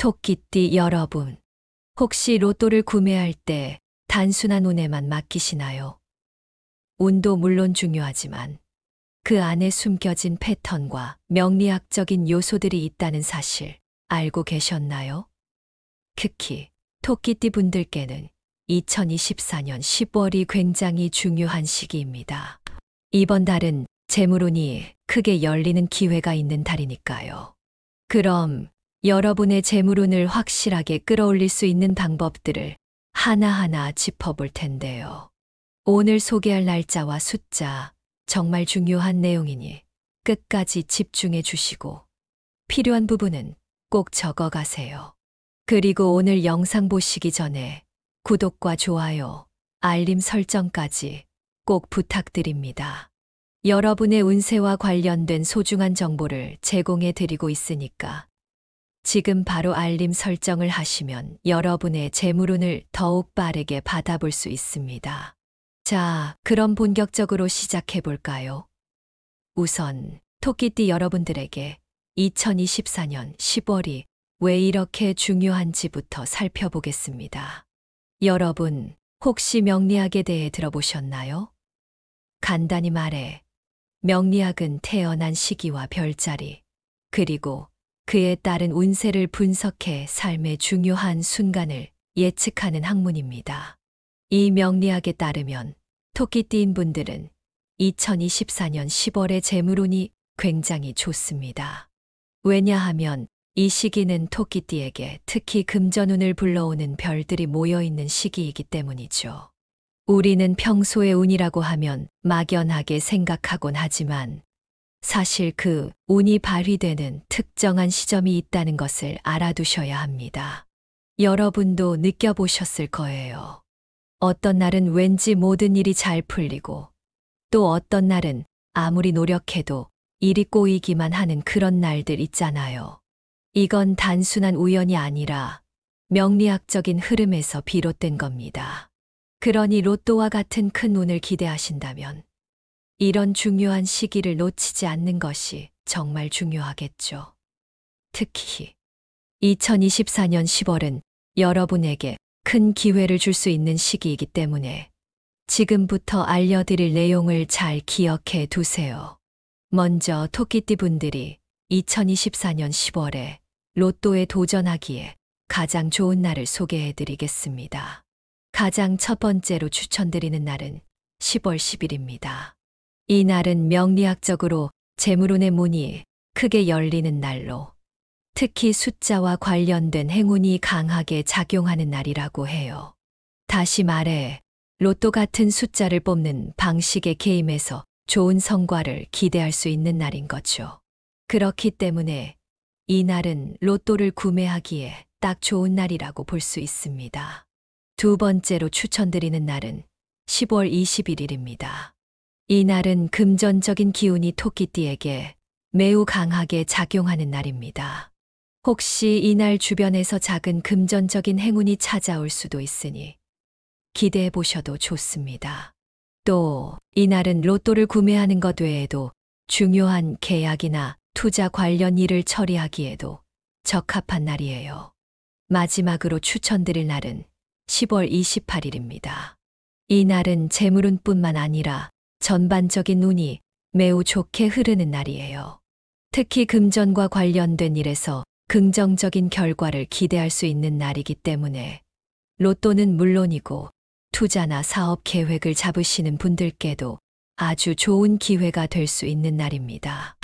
토끼띠 여러분, 혹시 로또를 구매할 때 단순한 운에만 맡기시나요? 운도 물론 중요하지만 그 안에 숨겨진 패턴과 명리학적인 요소들이 있다는 사실 알고 계셨나요? 특히 토끼띠 분들께는 2024년 10월이 굉장히 중요한 시기입니다. 이번 달은 재물운이 크게 열리는 기회가 있는 달이니까요. 그럼 여러분의 재물운을 확실하게 끌어올릴 수 있는 방법들을 하나하나 짚어볼 텐데요. 오늘 소개할 날짜와 숫자, 정말 중요한 내용이니 끝까지 집중해 주시고 필요한 부분은 꼭 적어 가세요. 그리고 오늘 영상 보시기 전에 구독과 좋아요, 알림 설정까지 꼭 부탁드립니다. 여러분의 운세와 관련된 소중한 정보를 제공해 드리고 있으니까 지금 바로 알림 설정을 하시면 여러분의 재물운을 더욱 빠르게 받아볼 수 있습니다. 자, 그럼 본격적으로 시작해 볼까요? 우선 토끼띠 여러분들에게 2024년 10월이 왜 이렇게 중요한지부터 살펴보겠습니다. 여러분, 혹시 명리학에 대해 들어보셨나요? 간단히 말해, 명리학은 태어난 시기와 별자리, 그리고 그에 따른 운세를 분석해 삶의 중요한 순간을 예측하는 학문입니다. 이 명리학에 따르면 토끼띠인 분들은 2024년 10월의 재물운이 굉장히 좋습니다. 왜냐하면 이 시기는 토끼띠에게 특히 금전운을 불러오는 별들이 모여있는 시기이기 때문이죠. 우리는 평소의 운이라고 하면 막연하게 생각하곤 하지만 사실 그 운이 발휘되는 특정한 시점이 있다는 것을 알아두셔야 합니다. 여러분도 느껴보셨을 거예요. 어떤 날은 왠지 모든 일이 잘 풀리고 또 어떤 날은 아무리 노력해도 일이 꼬이기만 하는 그런 날들 있잖아요. 이건 단순한 우연이 아니라 명리학적인 흐름에서 비롯된 겁니다. 그러니 로또와 같은 큰 운을 기대하신다면 이런 중요한 시기를 놓치지 않는 것이 정말 중요하겠죠. 특히 2024년 10월은 여러분에게 큰 기회를 줄 수 있는 시기이기 때문에 지금부터 알려드릴 내용을 잘 기억해 두세요. 먼저 토끼띠 분들이 2024년 10월에 로또에 도전하기에 가장 좋은 날을 소개해 드리겠습니다. 가장 첫 번째로 추천드리는 날은 10월 10일입니다. 이 날은 명리학적으로 재물운의 문이 크게 열리는 날로 특히 숫자와 관련된 행운이 강하게 작용하는 날이라고 해요. 다시 말해, 로또 같은 숫자를 뽑는 방식의 게임에서 좋은 성과를 기대할 수 있는 날인 거죠. 그렇기 때문에 이 날은 로또를 구매하기에 딱 좋은 날이라고 볼 수 있습니다. 두 번째로 추천드리는 날은 10월 21일입니다. 이 날은 금전적인 기운이 토끼띠에게 매우 강하게 작용하는 날입니다. 혹시 이 날 주변에서 작은 금전적인 행운이 찾아올 수도 있으니 기대해 보셔도 좋습니다. 또 이 날은 로또를 구매하는 것 외에도 중요한 계약이나 투자 관련 일을 처리하기에도 적합한 날이에요. 마지막으로 추천드릴 날은 10월 28일입니다. 이 날은 재물운뿐만 아니라 전반적인 운이 매우 좋게 흐르는 날이에요. 특히 금전과 관련된 일에서 긍정적인 결과를 기대할 수 있는 날이기 때문에 로또는 물론이고 투자나 사업 계획을 잡으시는 분들께도 아주 좋은 기회가 될 수 있는 날입니다.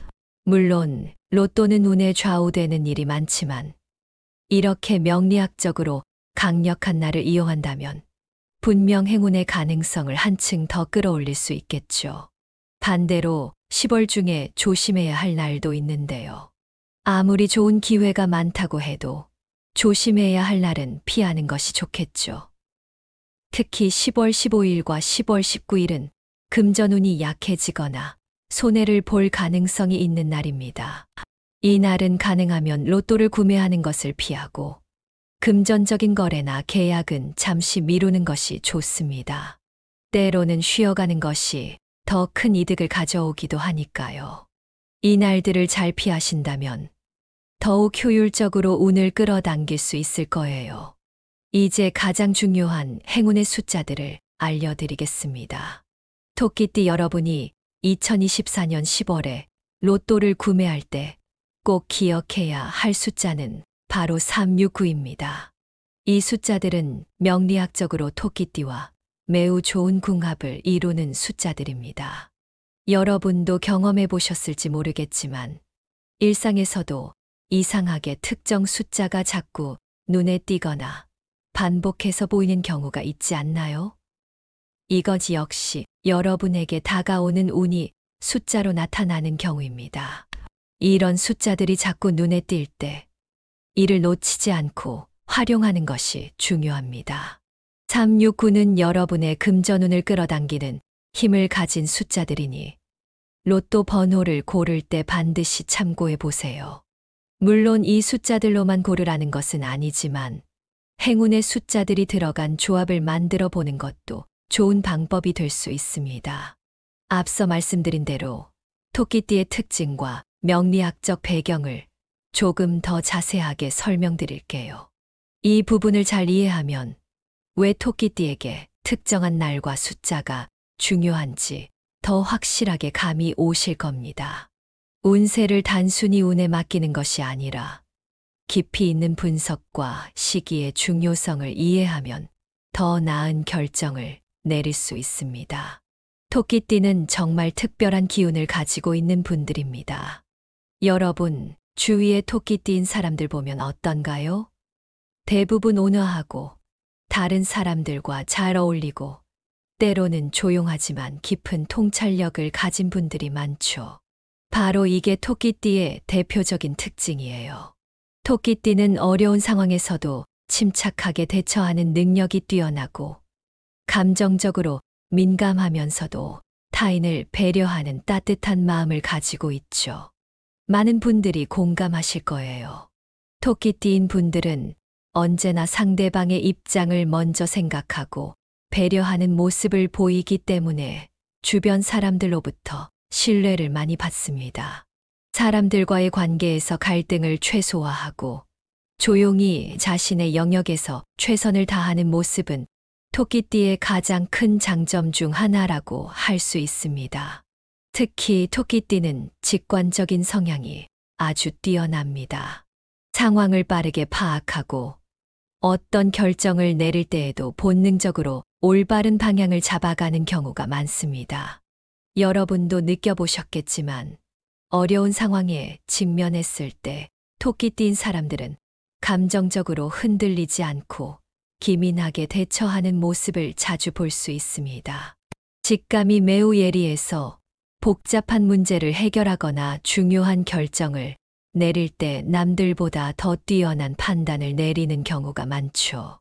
물론 로또는 운에 좌우되는 일이 많지만 이렇게 명리학적으로 강력한 날을 이용한다면 분명 행운의 가능성을 한층 더 끌어올릴 수 있겠죠. 반대로 10월 중에 조심해야 할 날도 있는데요. 아무리 좋은 기회가 많다고 해도 조심해야 할 날은 피하는 것이 좋겠죠. 특히 10월 15일과 10월 19일은 금전운이 약해지거나 손해를 볼 가능성이 있는 날입니다. 이 날은 가능하면 로또를 구매하는 것을 피하고 금전적인 거래나 계약은 잠시 미루는 것이 좋습니다. 때로는 쉬어가는 것이 더 큰 이득을 가져오기도 하니까요. 이 날들을 잘 피하신다면 더욱 효율적으로 운을 끌어당길 수 있을 거예요. 이제 가장 중요한 행운의 숫자들을 알려드리겠습니다. 토끼띠 여러분이 2024년 10월에 로또를 구매할 때 꼭 기억해야 할 숫자는 바로 369입니다. 이 숫자들은 명리학적으로 토끼띠와 매우 좋은 궁합을 이루는 숫자들입니다. 여러분도 경험해 보셨을지 모르겠지만 일상에서도 이상하게 특정 숫자가 자꾸 눈에 띄거나 반복해서 보이는 경우가 있지 않나요? 이것 역시 여러분에게 다가오는 운이 숫자로 나타나는 경우입니다. 이런 숫자들이 자꾸 눈에 띌 때 이를 놓치지 않고 활용하는 것이 중요합니다. 369는 여러분의 금전운을 끌어당기는 힘을 가진 숫자들이니 로또 번호를 고를 때 반드시 참고해 보세요. 물론 이 숫자들로만 고르라는 것은 아니지만 행운의 숫자들이 들어간 조합을 만들어 보는 것도 좋은 방법이 될 수 있습니다. 앞서 말씀드린 대로 토끼띠의 특징과 명리학적 배경을 조금 더 자세하게 설명드릴게요. 이 부분을 잘 이해하면 왜 토끼띠에게 특정한 날과 숫자가 중요한지 더 확실하게 감이 오실 겁니다. 운세를 단순히 운에 맡기는 것이 아니라 깊이 있는 분석과 시기의 중요성을 이해하면 더 나은 결정을 내릴 수 있습니다. 토끼띠는 정말 특별한 기운을 가지고 있는 분들입니다. 여러분, 주위에 토끼띠인 사람들 보면 어떤가요? 대부분 온화하고 다른 사람들과 잘 어울리고 때로는 조용하지만 깊은 통찰력을 가진 분들이 많죠. 바로 이게 토끼띠의 대표적인 특징이에요. 토끼띠는 어려운 상황에서도 침착하게 대처하는 능력이 뛰어나고 감정적으로 민감하면서도 타인을 배려하는 따뜻한 마음을 가지고 있죠. 많은 분들이 공감하실 거예요. 토끼띠인 분들은 언제나 상대방의 입장을 먼저 생각하고 배려하는 모습을 보이기 때문에 주변 사람들로부터 신뢰를 많이 받습니다. 사람들과의 관계에서 갈등을 최소화하고 조용히 자신의 영역에서 최선을 다하는 모습은 토끼띠의 가장 큰 장점 중 하나라고 할 수 있습니다. 특히 토끼띠는 직관적인 성향이 아주 뛰어납니다. 상황을 빠르게 파악하고 어떤 결정을 내릴 때에도 본능적으로 올바른 방향을 잡아가는 경우가 많습니다. 여러분도 느껴보셨겠지만 어려운 상황에 직면했을 때 토끼띠인 사람들은 감정적으로 흔들리지 않고 기민하게 대처하는 모습을 자주 볼 수 있습니다. 직감이 매우 예리해서 복잡한 문제를 해결하거나 중요한 결정을 내릴 때 남들보다 더 뛰어난 판단을 내리는 경우가 많죠.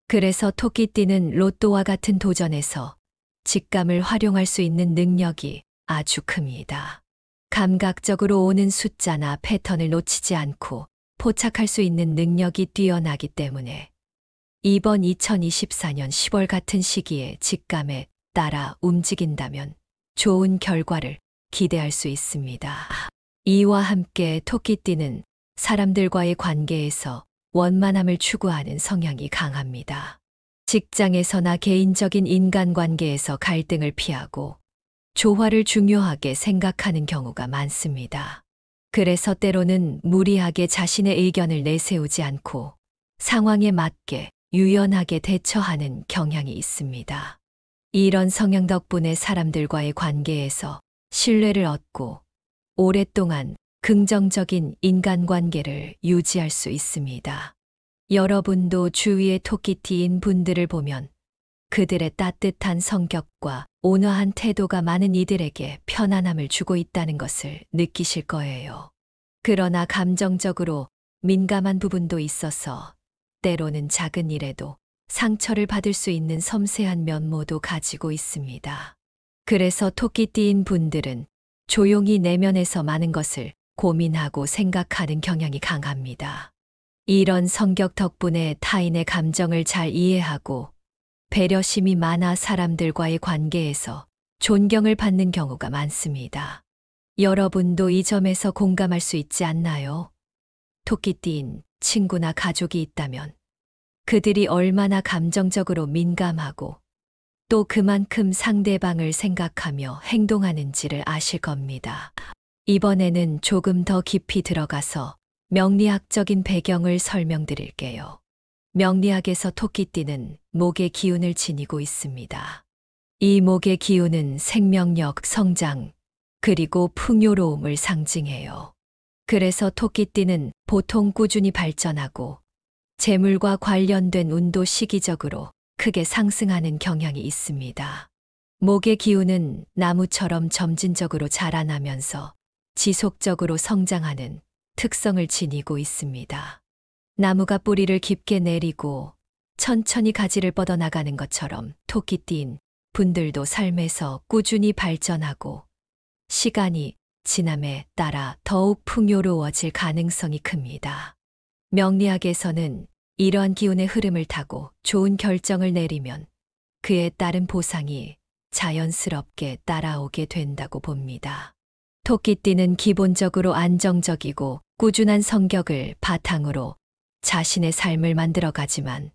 그래서 토끼띠는 로또와 같은 도전에서 직감을 활용할 수 있는 능력이 아주 큽니다. 감각적으로 오는 숫자나 패턴을 놓치지 않고 포착할 수 있는 능력이 뛰어나기 때문에 이번 2024년 10월 같은 시기에 직감에 따라 움직인다면 좋은 결과를 기대할 수 있습니다. 이와 함께 토끼띠는 사람들과의 관계에서 원만함을 추구하는 성향이 강합니다. 직장에서나 개인적인 인간관계에서 갈등을 피하고 조화를 중요하게 생각하는 경우가 많습니다. 그래서 때로는 무리하게 자신의 의견을 내세우지 않고 상황에 맞게 유연하게 대처하는 경향이 있습니다. 이런 성향 덕분에 사람들과의 관계에서 신뢰를 얻고 오랫동안 긍정적인 인간관계를 유지할 수 있습니다. 여러분도 주위의 토끼띠인 분들을 보면 그들의 따뜻한 성격과 온화한 태도가 많은 이들에게 편안함을 주고 있다는 것을 느끼실 거예요. 그러나 감정적으로 민감한 부분도 있어서 때로는 작은 일에도 상처를 받을 수 있는 섬세한 면모도 가지고 있습니다. 그래서 토끼띠인 분들은 조용히 내면에서 많은 것을 고민하고 생각하는 경향이 강합니다. 이런 성격 덕분에 타인의 감정을 잘 이해하고 배려심이 많아 사람들과의 관계에서 존경을 받는 경우가 많습니다. 여러분도 이 점에서 공감할 수 있지 않나요? 토끼띠인 친구나 가족이 있다면 그들이 얼마나 감정적으로 민감하고 또 그만큼 상대방을 생각하며 행동하는지를 아실 겁니다. 이번에는 조금 더 깊이 들어가서 명리학적인 배경을 설명드릴게요. 명리학에서 토끼띠는 목의 기운을 지니고 있습니다. 이 목의 기운은 생명력, 성장, 그리고 풍요로움을 상징해요. 그래서 토끼띠는 보통 꾸준히 발전하고 재물과 관련된 운도 시기적으로 크게 상승하는 경향이 있습니다. 목의 기운은 나무처럼 점진적으로 자라나면서 지속적으로 성장하는 특성을 지니고 있습니다. 나무가 뿌리를 깊게 내리고 천천히 가지를 뻗어나가는 것처럼 토끼띠인 분들도 삶에서 꾸준히 발전하고 시간이 지남에 따라 더욱 풍요로워질 가능성이 큽니다. 명리학에서는 이러한 기운의 흐름을 타고 좋은 결정을 내리면 그에 따른 보상이 자연스럽게 따라오게 된다고 봅니다. 토끼띠는 기본적으로 안정적이고 꾸준한 성격을 바탕으로 자신의 삶을 만들어가지만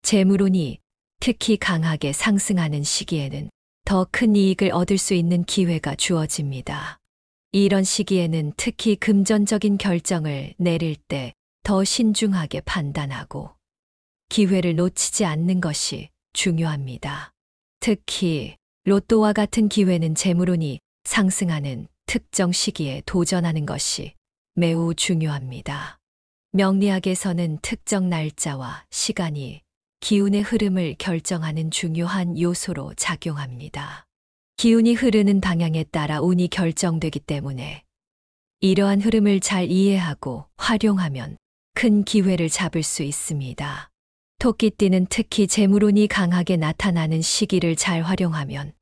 재물운이 특히 강하게 상승하는 시기에는 더 큰 이익을 얻을 수 있는 기회가 주어집니다. 이런 시기에는 특히 금전적인 결정을 내릴 때 더 신중하게 판단하고 기회를 놓치지 않는 것이 중요합니다. 특히 로또와 같은 기회는 재물운이 상승하는 특정 시기에 도전하는 것이 매우 중요합니다. 명리학에서는 특정 날짜와 시간이 기운의 흐름을 결정하는 중요한 요소로 작용합니다. 기운이 흐르는 방향에 따라 운이 결정되기 때문에 이러한 흐름을 잘 이해하고 활용하면 큰 기회를 잡을 수 있습니다. 토끼띠는 특히 재물운이 강하게 나타나는 시기를 잘 활용하면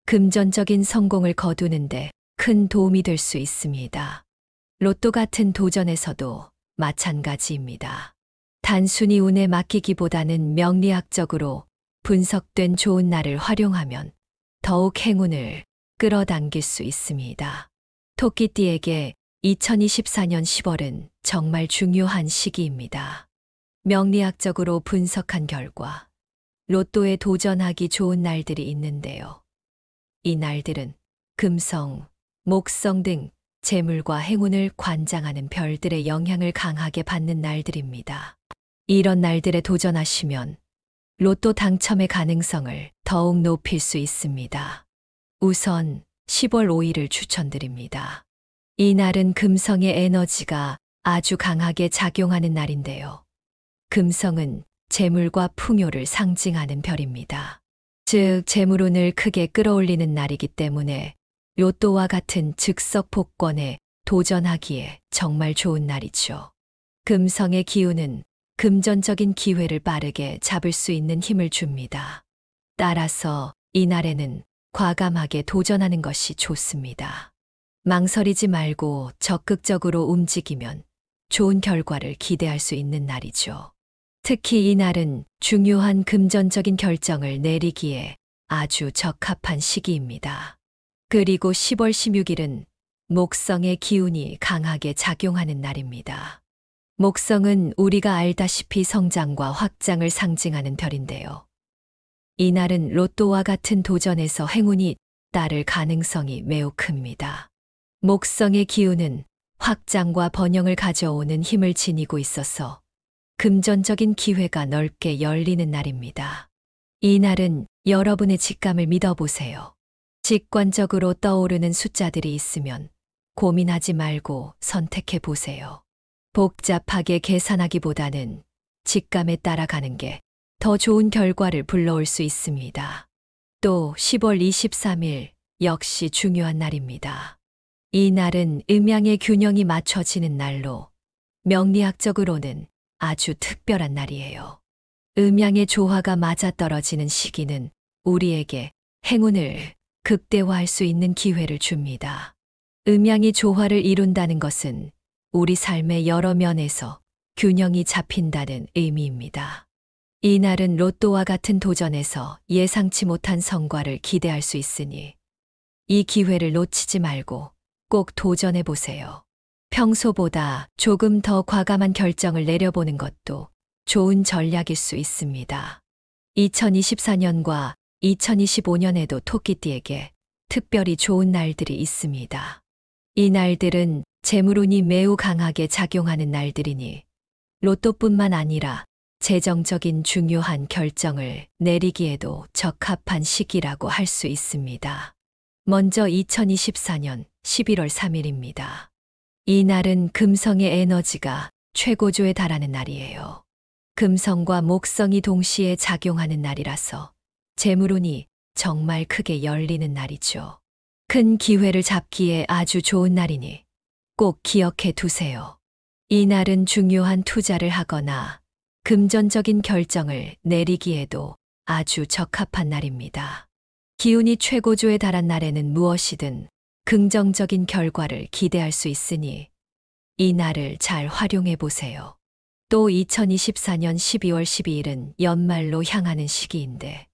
금전적인 성공을 거두는데 큰 도움이 될 수 있습니다. 로또 같은 도전에서도 마찬가지입니다. 단순히 운에 맡기기보다는 명리학적으로 분석된 좋은 날을 활용하면 더욱 행운을 끌어당길 수 있습니다. 토끼띠에게 2024년 10월은 정말 중요한 시기입니다. 명리학적으로 분석한 결과 로또에 도전하기 좋은 날들이 있는데요. 이 날들은 금성, 목성 등 재물과 행운을 관장하는 별들의 영향을 강하게 받는 날들입니다. 이런 날들에 도전하시면 로또 당첨의 가능성을 더욱 높일 수 있습니다. 우선 10월 5일을 추천드립니다. 이 날은 금성의 에너지가 아주 강하게 작용하는 날인데요. 금성은 재물과 풍요를 상징하는 별입니다. 즉, 재물운을 크게 끌어올리는 날이기 때문에 로또와 같은 즉석 복권에 도전하기에 정말 좋은 날이죠. 금성의 기운은 금전적인 기회를 빠르게 잡을 수 있는 힘을 줍니다. 따라서 이 날에는 과감하게 도전하는 것이 좋습니다. 망설이지 말고 적극적으로 움직이면 좋은 결과를 기대할 수 있는 날이죠. 특히 이 날은 중요한 금전적인 결정을 내리기에 아주 적합한 시기입니다. 그리고 10월 16일은 목성의 기운이 강하게 작용하는 날입니다. 목성은 우리가 알다시피 성장과 확장을 상징하는 별인데요. 이 날은 로또와 같은 도전에서 행운이 따를 가능성이 매우 큽니다. 목성의 기운은 확장과 번영을 가져오는 힘을 지니고 있어서 금전적인 기회가 넓게 열리는 날입니다. 이 날은 여러분의 직감을 믿어보세요. 직관적으로 떠오르는 숫자들이 있으면 고민하지 말고 선택해 보세요. 복잡하게 계산하기보다는 직감에 따라가는 게 더 좋은 결과를 불러올 수 있습니다. 또 10월 23일 역시 중요한 날입니다. 이 날은 음양의 균형이 맞춰지는 날로 명리학적으로는 아주 특별한 날이에요. 음양의 조화가 맞아떨어지는 시기는 우리에게 행운을 극대화할 수 있는 기회를 줍니다. 음양이 조화를 이룬다는 것은 우리 삶의 여러 면에서 균형이 잡힌다는 의미입니다. 이 날은 로또와 같은 도전에서 예상치 못한 성과를 기대할 수 있으니 이 기회를 놓치지 말고 꼭 도전해 보세요. 평소보다 조금 더 과감한 결정을 내려보는 것도 좋은 전략일 수 있습니다. 2024년과 2025년에도 토끼띠에게 특별히 좋은 날들이 있습니다. 이 날들은 재물운이 매우 강하게 작용하는 날들이니 로또뿐만 아니라 재정적인 중요한 결정을 내리기에도 적합한 시기라고 할 수 있습니다. 먼저 2024년 11월 3일입니다. 이 날은 금성의 에너지가 최고조에 달하는 날이에요. 금성과 목성이 동시에 작용하는 날이라서 재물운이 정말 크게 열리는 날이죠. 큰 기회를 잡기에 아주 좋은 날이니 꼭 기억해 두세요. 이 날은 중요한 투자를 하거나 금전적인 결정을 내리기에도 아주 적합한 날입니다. 기운이 최고조에 달한 날에는 무엇이든 긍정적인 결과를 기대할 수 있으니 이 날을 잘 활용해 보세요. 또 2024년 12월 12일은 연말로 향하는 시기인데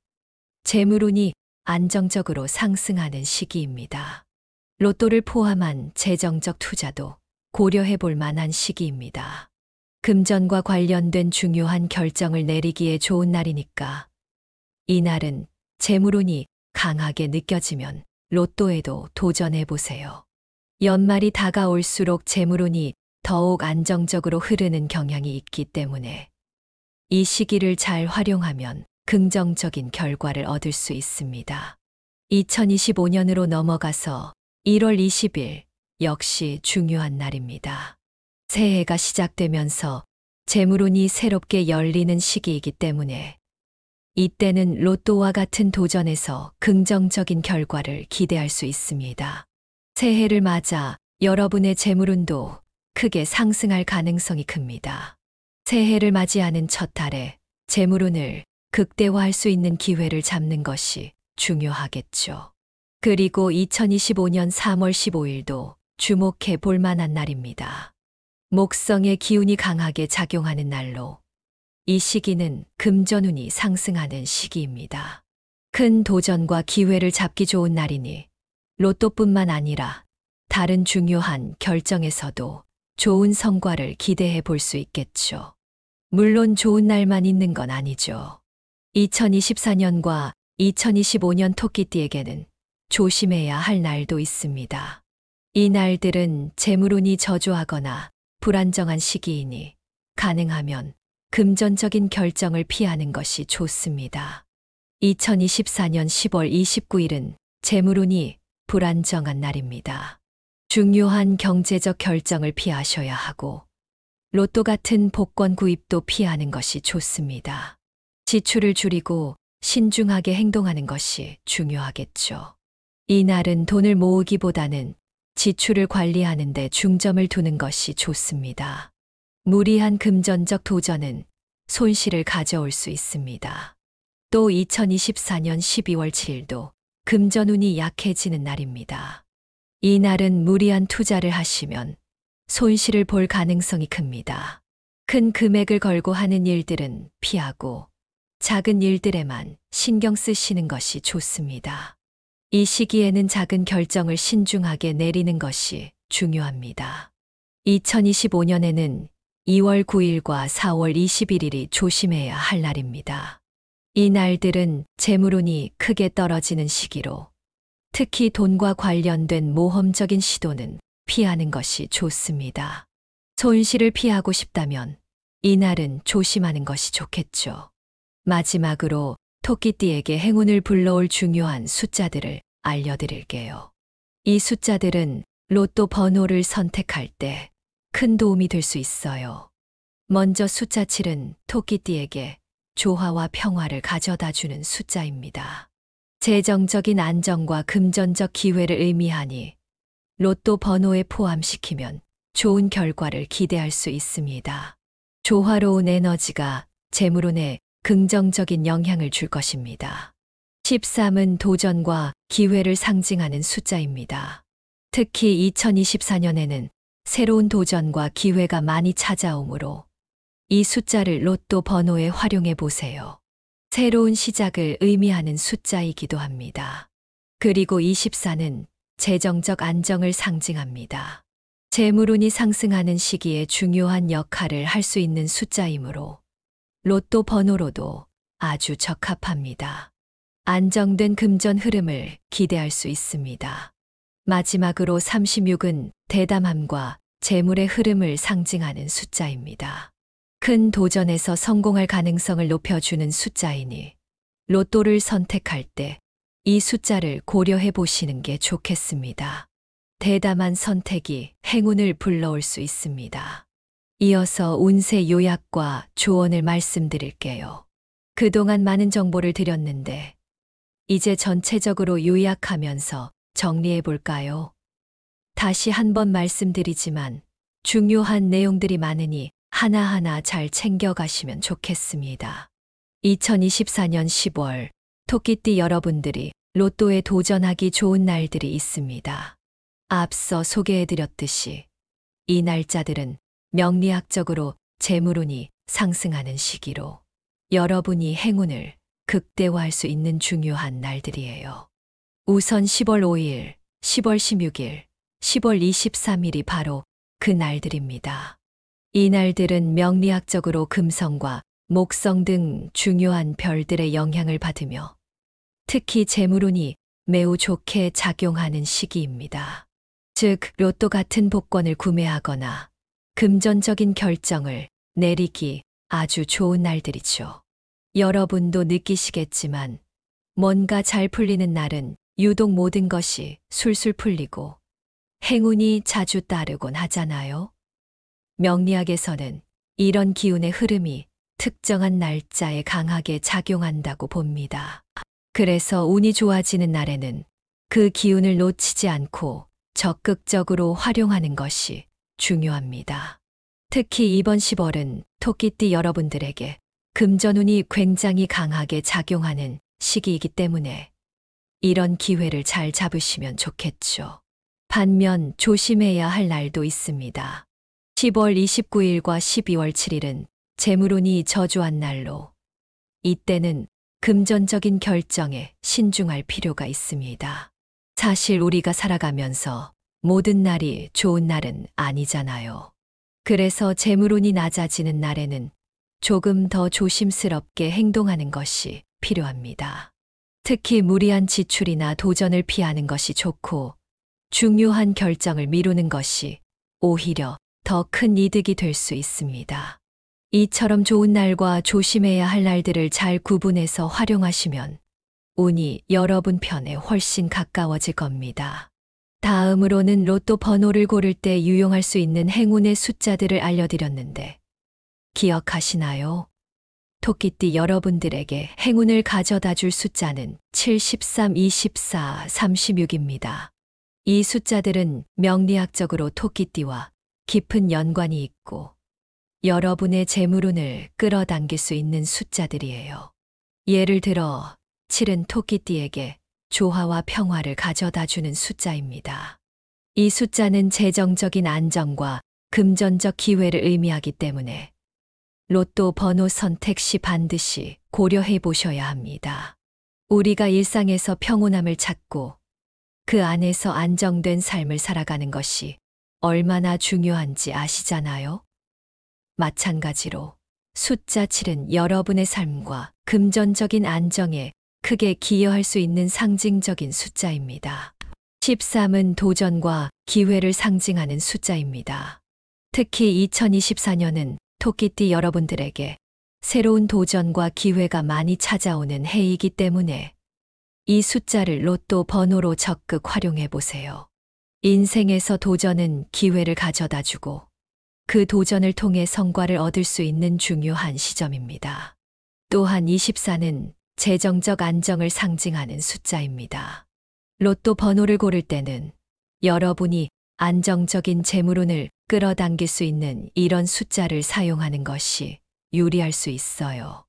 재물운이 안정적으로 상승하는 시기입니다. 로또를 포함한 재정적 투자도 고려해 볼 만한 시기입니다. 금전과 관련된 중요한 결정을 내리기에 좋은 날이니까 이 날은 재물운이 강하게 느껴지면 로또에도 도전해 보세요. 연말이 다가올수록 재물운이 더욱 안정적으로 흐르는 경향이 있기 때문에 이 시기를 잘 활용하면 긍정적인 결과를 얻을 수 있습니다. 2025년으로 넘어가서 1월 20일 역시 중요한 날입니다. 새해가 시작되면서 재물운이 새롭게 열리는 시기이기 때문에 이때는 로또와 같은 도전에서 긍정적인 결과를 기대할 수 있습니다. 새해를 맞아 여러분의 재물운도 크게 상승할 가능성이 큽니다. 새해를 맞이하는 첫 달에 재물운을 극대화할 수 있는 기회를 잡는 것이 중요하겠죠. 그리고 2025년 3월 15일도 주목해 볼 만한 날입니다. 목성의 기운이 강하게 작용하는 날로 이 시기는 금전운이 상승하는 시기입니다. 큰 도전과 기회를 잡기 좋은 날이니 로또뿐만 아니라 다른 중요한 결정에서도 좋은 성과를 기대해 볼 수 있겠죠. 물론 좋은 날만 있는 건 아니죠. 2024년과 2025년 토끼띠에게는 조심해야 할 날도 있습니다. 이 날들은 재물운이 저조하거나 불안정한 시기이니 가능하면 금전적인 결정을 피하는 것이 좋습니다. 2024년 10월 29일은 재물운이 불안정한 날입니다. 중요한 경제적 결정을 피하셔야 하고 로또 같은 복권 구입도 피하는 것이 좋습니다. 지출을 줄이고 신중하게 행동하는 것이 중요하겠죠. 이 날은 돈을 모으기보다는 지출을 관리하는 데 중점을 두는 것이 좋습니다. 무리한 금전적 도전은 손실을 가져올 수 있습니다. 또 2024년 12월 7일도 금전운이 약해지는 날입니다. 이 날은 무리한 투자를 하시면 손실을 볼 가능성이 큽니다. 큰 금액을 걸고 하는 일들은 피하고 작은 일들에만 신경 쓰시는 것이 좋습니다. 이 시기에는 작은 결정을 신중하게 내리는 것이 중요합니다. 2025년에는 2월 9일과 4월 21일이 조심해야 할 날입니다. 이 날들은 재물운이 크게 떨어지는 시기로 특히 돈과 관련된 모험적인 시도는 피하는 것이 좋습니다. 손실을 피하고 싶다면 이 날은 조심하는 것이 좋겠죠. 마지막으로 토끼띠에게 행운을 불러올 중요한 숫자들을 알려드릴게요. 이 숫자들은 로또 번호를 선택할 때 큰 도움이 될 수 있어요. 먼저 숫자 7은 토끼띠에게 조화와 평화를 가져다 주는 숫자입니다. 재정적인 안정과 금전적 기회를 의미하니 로또 번호에 포함시키면 좋은 결과를 기대할 수 있습니다. 조화로운 에너지가 재물운에 긍정적인 영향을 줄 것입니다. 13은 도전과 기회를 상징하는 숫자입니다. 특히 2024년에는 새로운 도전과 기회가 많이 찾아오므로 이 숫자를 로또 번호에 활용해 보세요. 새로운 시작을 의미하는 숫자이기도 합니다. 그리고 24는 재정적 안정을 상징합니다. 재물운이 상승하는 시기에 중요한 역할을 할 수 있는 숫자이므로 로또 번호로도 아주 적합합니다. 안정된 금전 흐름을 기대할 수 있습니다. 마지막으로 36은 대담함과 재물의 흐름을 상징하는 숫자입니다. 큰 도전에서 성공할 가능성을 높여주는 숫자이니 로또를 선택할 때 이 숫자를 고려해 보시는 게 좋겠습니다. 대담한 선택이 행운을 불러올 수 있습니다. 이어서 운세 요약과 조언을 말씀드릴게요. 그동안 많은 정보를 드렸는데 이제 전체적으로 요약하면서 정리해 볼까요? 다시 한번 말씀드리지만 중요한 내용들이 많으니 하나하나 잘 챙겨가시면 좋겠습니다. 2024년 10월 토끼띠 여러분들이 로또에 도전하기 좋은 날들이 있습니다. 앞서 소개해드렸듯이 이 날짜들은 명리학적으로 재물운이 상승하는 시기로 여러분이 행운을 극대화할 수 있는 중요한 날들이에요. 우선 10월 5일, 10월 16일, 10월 23일이 바로 그 날들입니다. 이 날들은 명리학적으로 금성과 목성 등 중요한 별들의 영향을 받으며 특히 재물운이 매우 좋게 작용하는 시기입니다. 즉, 로또 같은 복권을 구매하거나 금전적인 결정을 내리기 아주 좋은 날들이죠. 여러분도 느끼시겠지만 뭔가 잘 풀리는 날은 유독 모든 것이 술술 풀리고 행운이 자주 따르곤 하잖아요. 명리학에서는 이런 기운의 흐름이 특정한 날짜에 강하게 작용한다고 봅니다. 그래서 운이 좋아지는 날에는 그 기운을 놓치지 않고 적극적으로 활용하는 것이 중요합니다. 특히 이번 10월은 토끼띠 여러분들에게 금전운이 굉장히 강하게 작용하는 시기이기 때문에 이런 기회를 잘 잡으시면 좋겠죠. 반면 조심해야 할 날도 있습니다. 10월 29일과 12월 7일은 재물운이 저조한 날로 이때는 금전적인 결정에 신중할 필요가 있습니다. 사실 우리가 살아가면서 모든 날이 좋은 날은 아니잖아요. 그래서 재물운이 낮아지는 날에는 조금 더 조심스럽게 행동하는 것이 필요합니다. 특히 무리한 지출이나 도전을 피하는 것이 좋고 중요한 결정을 미루는 것이 오히려 더 큰 이득이 될 수 있습니다. 이처럼 좋은 날과 조심해야 할 날들을 잘 구분해서 활용하시면 운이 여러분 편에 훨씬 가까워질 겁니다. 다음으로는 로또 번호를 고를 때 유용할 수 있는 행운의 숫자들을 알려드렸는데 기억하시나요? 토끼띠 여러분들에게 행운을 가져다 줄 숫자는 7, 13, 24, 36입니다. 이 숫자들은 명리학적으로 토끼띠와 깊은 연관이 있고 여러분의 재물운을 끌어당길 수 있는 숫자들이에요. 예를 들어 7은 토끼띠에게 조화와 평화를 가져다 주는 숫자입니다. 이 숫자는 재정적인 안정과 금전적 기회를 의미하기 때문에 로또 번호 선택 시 반드시 고려해 보셔야 합니다. 우리가 일상에서 평온함을 찾고 그 안에서 안정된 삶을 살아가는 것이 얼마나 중요한지 아시잖아요? 마찬가지로 숫자 7은 여러분의 삶과 금전적인 안정에 크게 기여할 수 있는 상징적인 숫자입니다. 13은 도전과 기회를 상징하는 숫자입니다. 특히 2024년은 토끼띠 여러분들에게 새로운 도전과 기회가 많이 찾아오는 해이기 때문에 이 숫자를 로또 번호로 적극 활용해 보세요. 인생에서 도전은 기회를 가져다 주고 그 도전을 통해 성과를 얻을 수 있는 중요한 시점입니다. 또한 24는 재정적 안정을 상징하는 숫자입니다. 로또 번호를 고를 때는 여러분이 안정적인 재물운을 끌어당길 수 있는 이런 숫자를 사용하는 것이 유리할 수 있어요.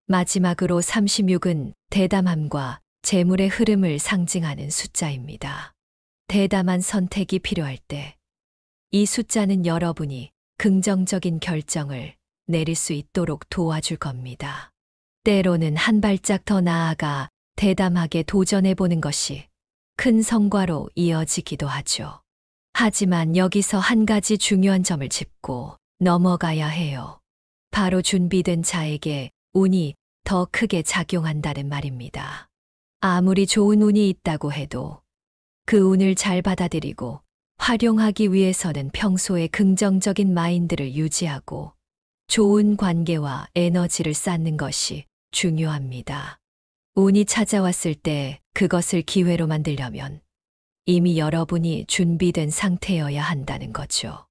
마지막으로 36은 대담함과 재물의 흐름을 상징하는 숫자입니다. 대담한 선택이 필요할 때 이 숫자는 여러분이 긍정적인 결정을 내릴 수 있도록 도와줄 겁니다. 때로는 한 발짝 더 나아가 대담하게 도전해 보는 것이 큰 성과로 이어지기도 하죠. 하지만 여기서 한 가지 중요한 점을 짚고 넘어가야 해요. 바로 준비된 자에게 운이 더 크게 작용한다는 말입니다. 아무리 좋은 운이 있다고 해도 그 운을 잘 받아들이고 활용하기 위해서는 평소에 긍정적인 마인드를 유지하고 좋은 관계와 에너지를 쌓는 것이 중요합니다. 운이 찾아왔을 때 그것을 기회로 만들려면 이미 여러분이 준비된 상태여야 한다는 거죠.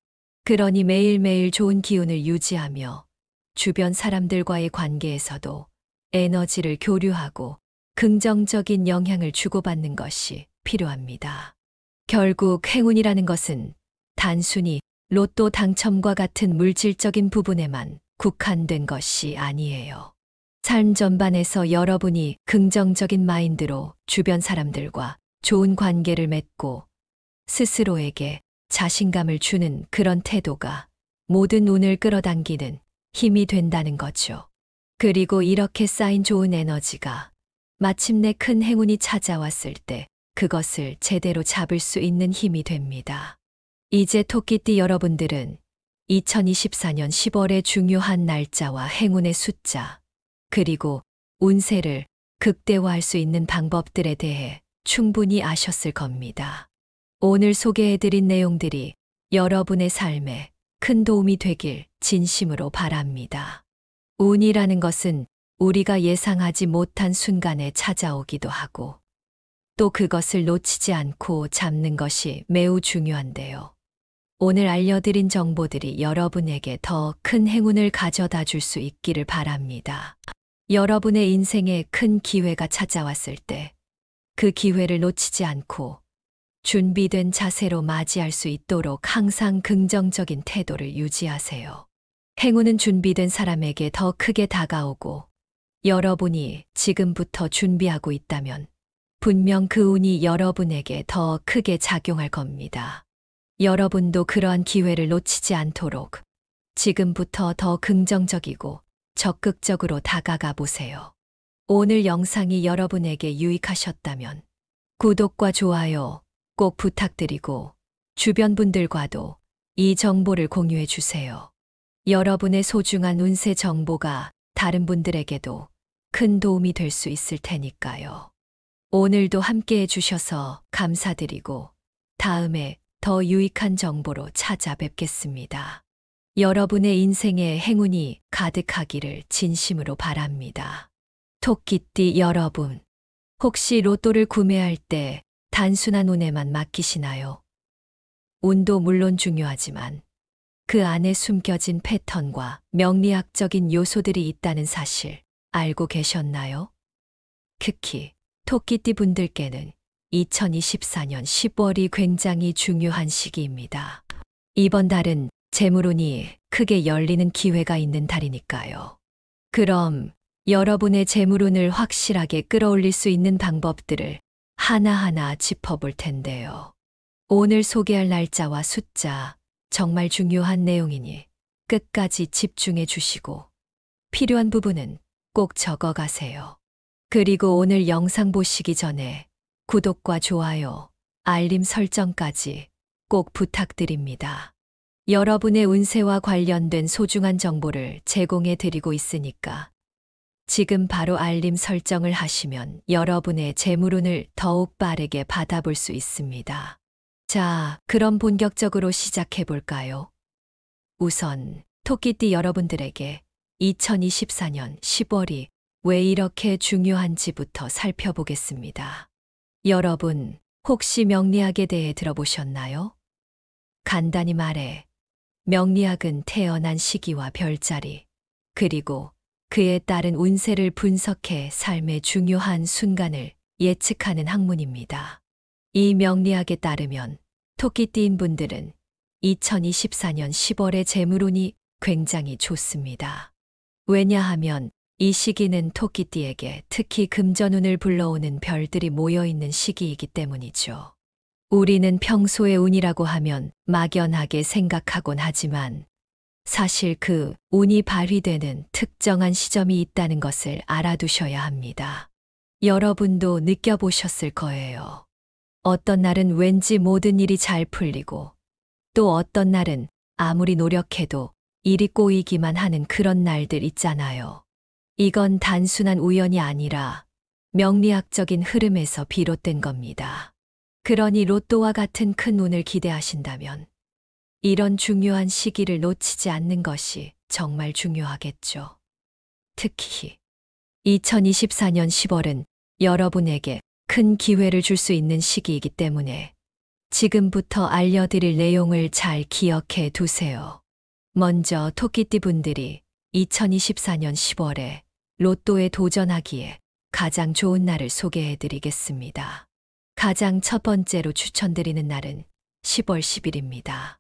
그러니 매일매일 좋은 기운을 유지하며 주변 사람들과의 관계에서도 에너지를 교류하고 긍정적인 영향을 주고받는 것이 필요합니다. 결국 행운이라는 것은 단순히 로또 당첨과 같은 물질적인 부분에만 국한된 것이 아니에요. 삶 전반에서 여러분이 긍정적인 마인드로 주변 사람들과 좋은 관계를 맺고 스스로에게 자신감을 주는 그런 태도가 모든 운을 끌어당기는 힘이 된다는 거죠. 그리고 이렇게 쌓인 좋은 에너지가 마침내 큰 행운이 찾아왔을 때 그것을 제대로 잡을 수 있는 힘이 됩니다. 이제 토끼띠 여러분들은 2024년 10월의 중요한 날짜와 행운의 숫자, 그리고 운세를 극대화할 수 있는 방법들에 대해 충분히 아셨을 겁니다. 오늘 소개해드린 내용들이 여러분의 삶에 큰 도움이 되길 진심으로 바랍니다. 운이라는 것은 우리가 예상하지 못한 순간에 찾아오기도 하고 또 그것을 놓치지 않고 잡는 것이 매우 중요한데요. 오늘 알려드린 정보들이 여러분에게 더 큰 행운을 가져다 줄 수 있기를 바랍니다. 여러분의 인생에 큰 기회가 찾아왔을 때 그 기회를 놓치지 않고 준비된 자세로 맞이할 수 있도록 항상 긍정적인 태도를 유지하세요. 행운은 준비된 사람에게 더 크게 다가오고 여러분이 지금부터 준비하고 있다면 분명 그 운이 여러분에게 더 크게 작용할 겁니다. 여러분도 그러한 기회를 놓치지 않도록 지금부터 더 긍정적이고 적극적으로 다가가 보세요. 오늘 영상이 여러분에게 유익하셨다면 구독과 좋아요 꼭 부탁드리고 주변 분들과도 이 정보를 공유해 주세요. 여러분의 소중한 운세 정보가 다른 분들에게도 큰 도움이 될 수 있을 테니까요. 오늘도 함께 해주셔서 감사드리고 다음에 더 유익한 정보로 찾아뵙겠습니다. 여러분의 인생에 행운이 가득하기를 진심으로 바랍니다. 토끼띠 여러분, 혹시 로또를 구매할 때 단순한 운에만 맡기시나요? 운도 물론 중요하지만 그 안에 숨겨진 패턴과 명리학적인 요소들이 있다는 사실 알고 계셨나요? 특히 토끼띠 분들께는 2024년 10월이 굉장히 중요한 시기입니다. 이번 달은 재물운이 크게 열리는 기회가 있는 달이니까요. 그럼 여러분의 재물운을 확실하게 끌어올릴 수 있는 방법들을 하나하나 짚어볼 텐데요. 오늘 소개할 날짜와 숫자, 정말 중요한 내용이니 끝까지 집중해 주시고 필요한 부분은 꼭 적어 가세요. 그리고 오늘 영상 보시기 전에 구독과 좋아요, 알림 설정까지 꼭 부탁드립니다. 여러분의 운세와 관련된 소중한 정보를 제공해 드리고 있으니까 지금 바로 알림 설정을 하시면 여러분의 재물운을 더욱 빠르게 받아볼 수 있습니다. 자, 그럼 본격적으로 시작해 볼까요? 우선 토끼띠 여러분들에게 2024년 10월이 왜 이렇게 중요한지부터 살펴보겠습니다. 여러분, 혹시 명리학에 대해 들어보셨나요? 간단히 말해, 명리학은 태어난 시기와 별자리, 그리고 그에 따른 운세를 분석해 삶의 중요한 순간을 예측하는 학문입니다. 이 명리학에 따르면 토끼띠인 분들은 2024년 10월의 재물운이 굉장히 좋습니다. 왜냐하면 이 시기는 토끼띠에게 특히 금전운을 불러오는 별들이 모여있는 시기이기 때문이죠. 우리는 평소의 운이라고 하면 막연하게 생각하곤 하지만 사실 그 운이 발휘되는 특정한 시점이 있다는 것을 알아두셔야 합니다. 여러분도 느껴보셨을 거예요. 어떤 날은 왠지 모든 일이 잘 풀리고 또 어떤 날은 아무리 노력해도 일이 꼬이기만 하는 그런 날들 있잖아요. 이건 단순한 우연이 아니라 명리학적인 흐름에서 비롯된 겁니다. 그러니 로또와 같은 큰 운을 기대하신다면 이런 중요한 시기를 놓치지 않는 것이 정말 중요하겠죠. 특히 2024년 10월은 여러분에게 큰 기회를 줄 수 있는 시기이기 때문에 지금부터 알려드릴 내용을 잘 기억해 두세요. 먼저 토끼띠 분들이 2024년 10월에 로또에 도전하기에 가장 좋은 날을 소개해 드리겠습니다. 가장 첫 번째로 추천드리는 날은 10월 10일입니다.